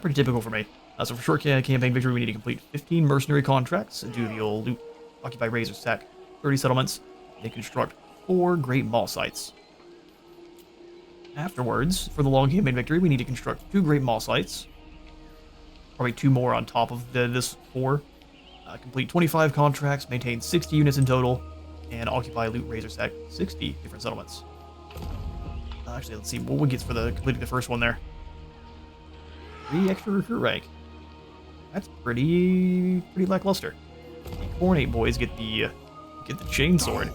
pretty typical for me. So for short campaign victory, we need to complete 15 mercenary contracts, do the old loot, occupy Razor Sack, 30 settlements, and construct 4 Great Mall sites. Afterwards, for the long campaign victory, we need to construct 2 Great Mall sites. Probably 2 more on top of this 4. Complete 25 contracts, maintain 60 units in total, and occupy Loot Razor Sack 60 different settlements. Actually, let's see what we get for completing the first one there. 3 extra recruit rank. That's pretty lackluster. The Cornate boys get the chainsword,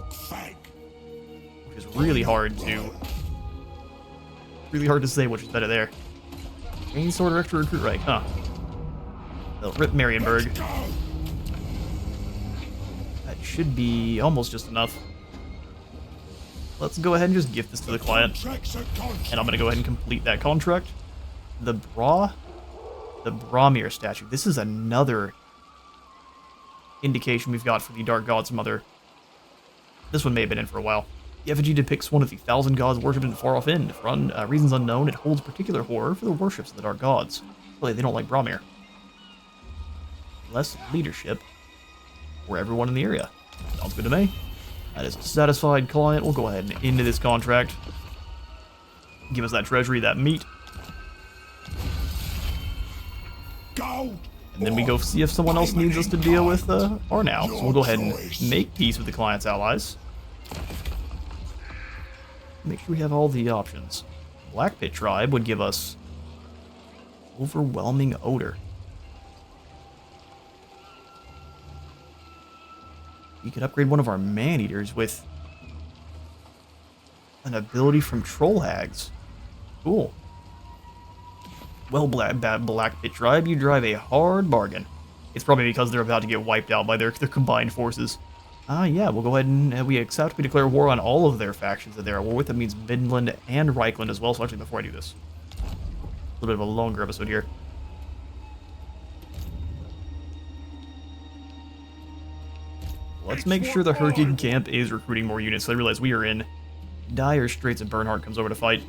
which is really hard to say which is better there. Chainsword or extra recruit rank, huh? They'll rip Marienburg. That should be almost just enough. Let's go ahead and just gift this to the client. And I'm gonna go ahead and complete that contract. The Bromir statue. This is another indication we've got for the Dark God's Mother. This one may have been in for a while. The effigy depicts one of the 1,000 gods worshipped in the far-off end. For reasons unknown, it holds particular horror for the worships of the Dark Gods. Really, they don't like Bromir. Less leadership for everyone in the area. Sounds good to me. That is a satisfied client. We'll go ahead and into this contract. Give us that treasury, that meat. Gold. And then we go see if someone else needs us to deal with R now. So we'll go ahead and make peace with the client's allies. Make sure we have all the options. Black Pit Tribe would give us overwhelming odor. We could upgrade one of our Maneaters with an ability from Troll Hags. Cool. Well, Black Pit Tribe, you drive a hard bargain. It's probably because they're about to get wiped out by their combined forces. Yeah, we'll go ahead and we accept. We declare war on all of their factions that they're at war with. That means Midland and Reichland as well. So actually, before I do this, little bit of a longer episode here. Let's make sure the Hurricane Camp is recruiting more units. So I realize we are in dire straits if Bernhardt comes over to fight.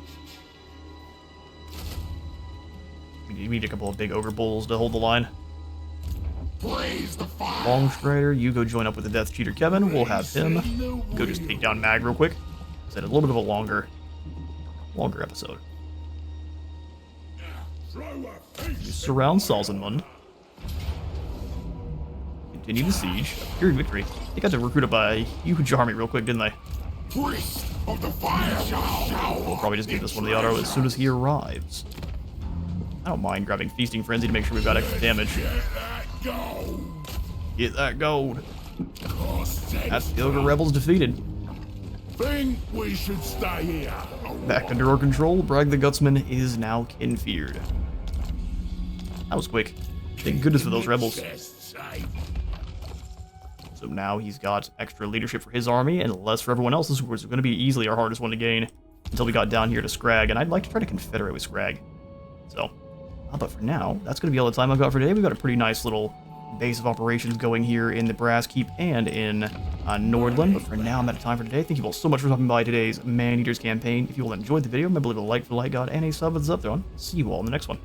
We need a couple of big ogre bulls to hold the line. Longstrider, you go join up with the Death Cheater Kevin. We'll have him go just take down Mag real quick. Is that a little bit of a longer episode? You surround Salzenmund. Continue the siege. Pyrrhic victory. They got to recruit up a huge army real quick, didn't they? Of the fire. We'll probably just give this one to the auto as soon as he arrives. I don't mind grabbing Feasting Frenzy to make sure we've got extra damage. Get that gold. That's the Ogre Rebels defeated. Think we should stay here. Back under our control, Bragg the Gutsman is now kin-feared. That was quick. Thank goodness for those rebels. So now he's got extra leadership for his army and less for everyone else's, which is going to be easily our hardest one to gain until we got down here to Scrag, and I'd like to try to confederate with Scrag. So, but for now, that's going to be all the time I've got for today. We've got a pretty nice little base of operations going here in the Brass Keep and in Nordland, but for now I'm out of time for today. Thank you all so much for stopping by today's Maneaters campaign. If you all enjoyed the video, remember to leave a like for the like god and a sub with the up there on. See you all in the next one.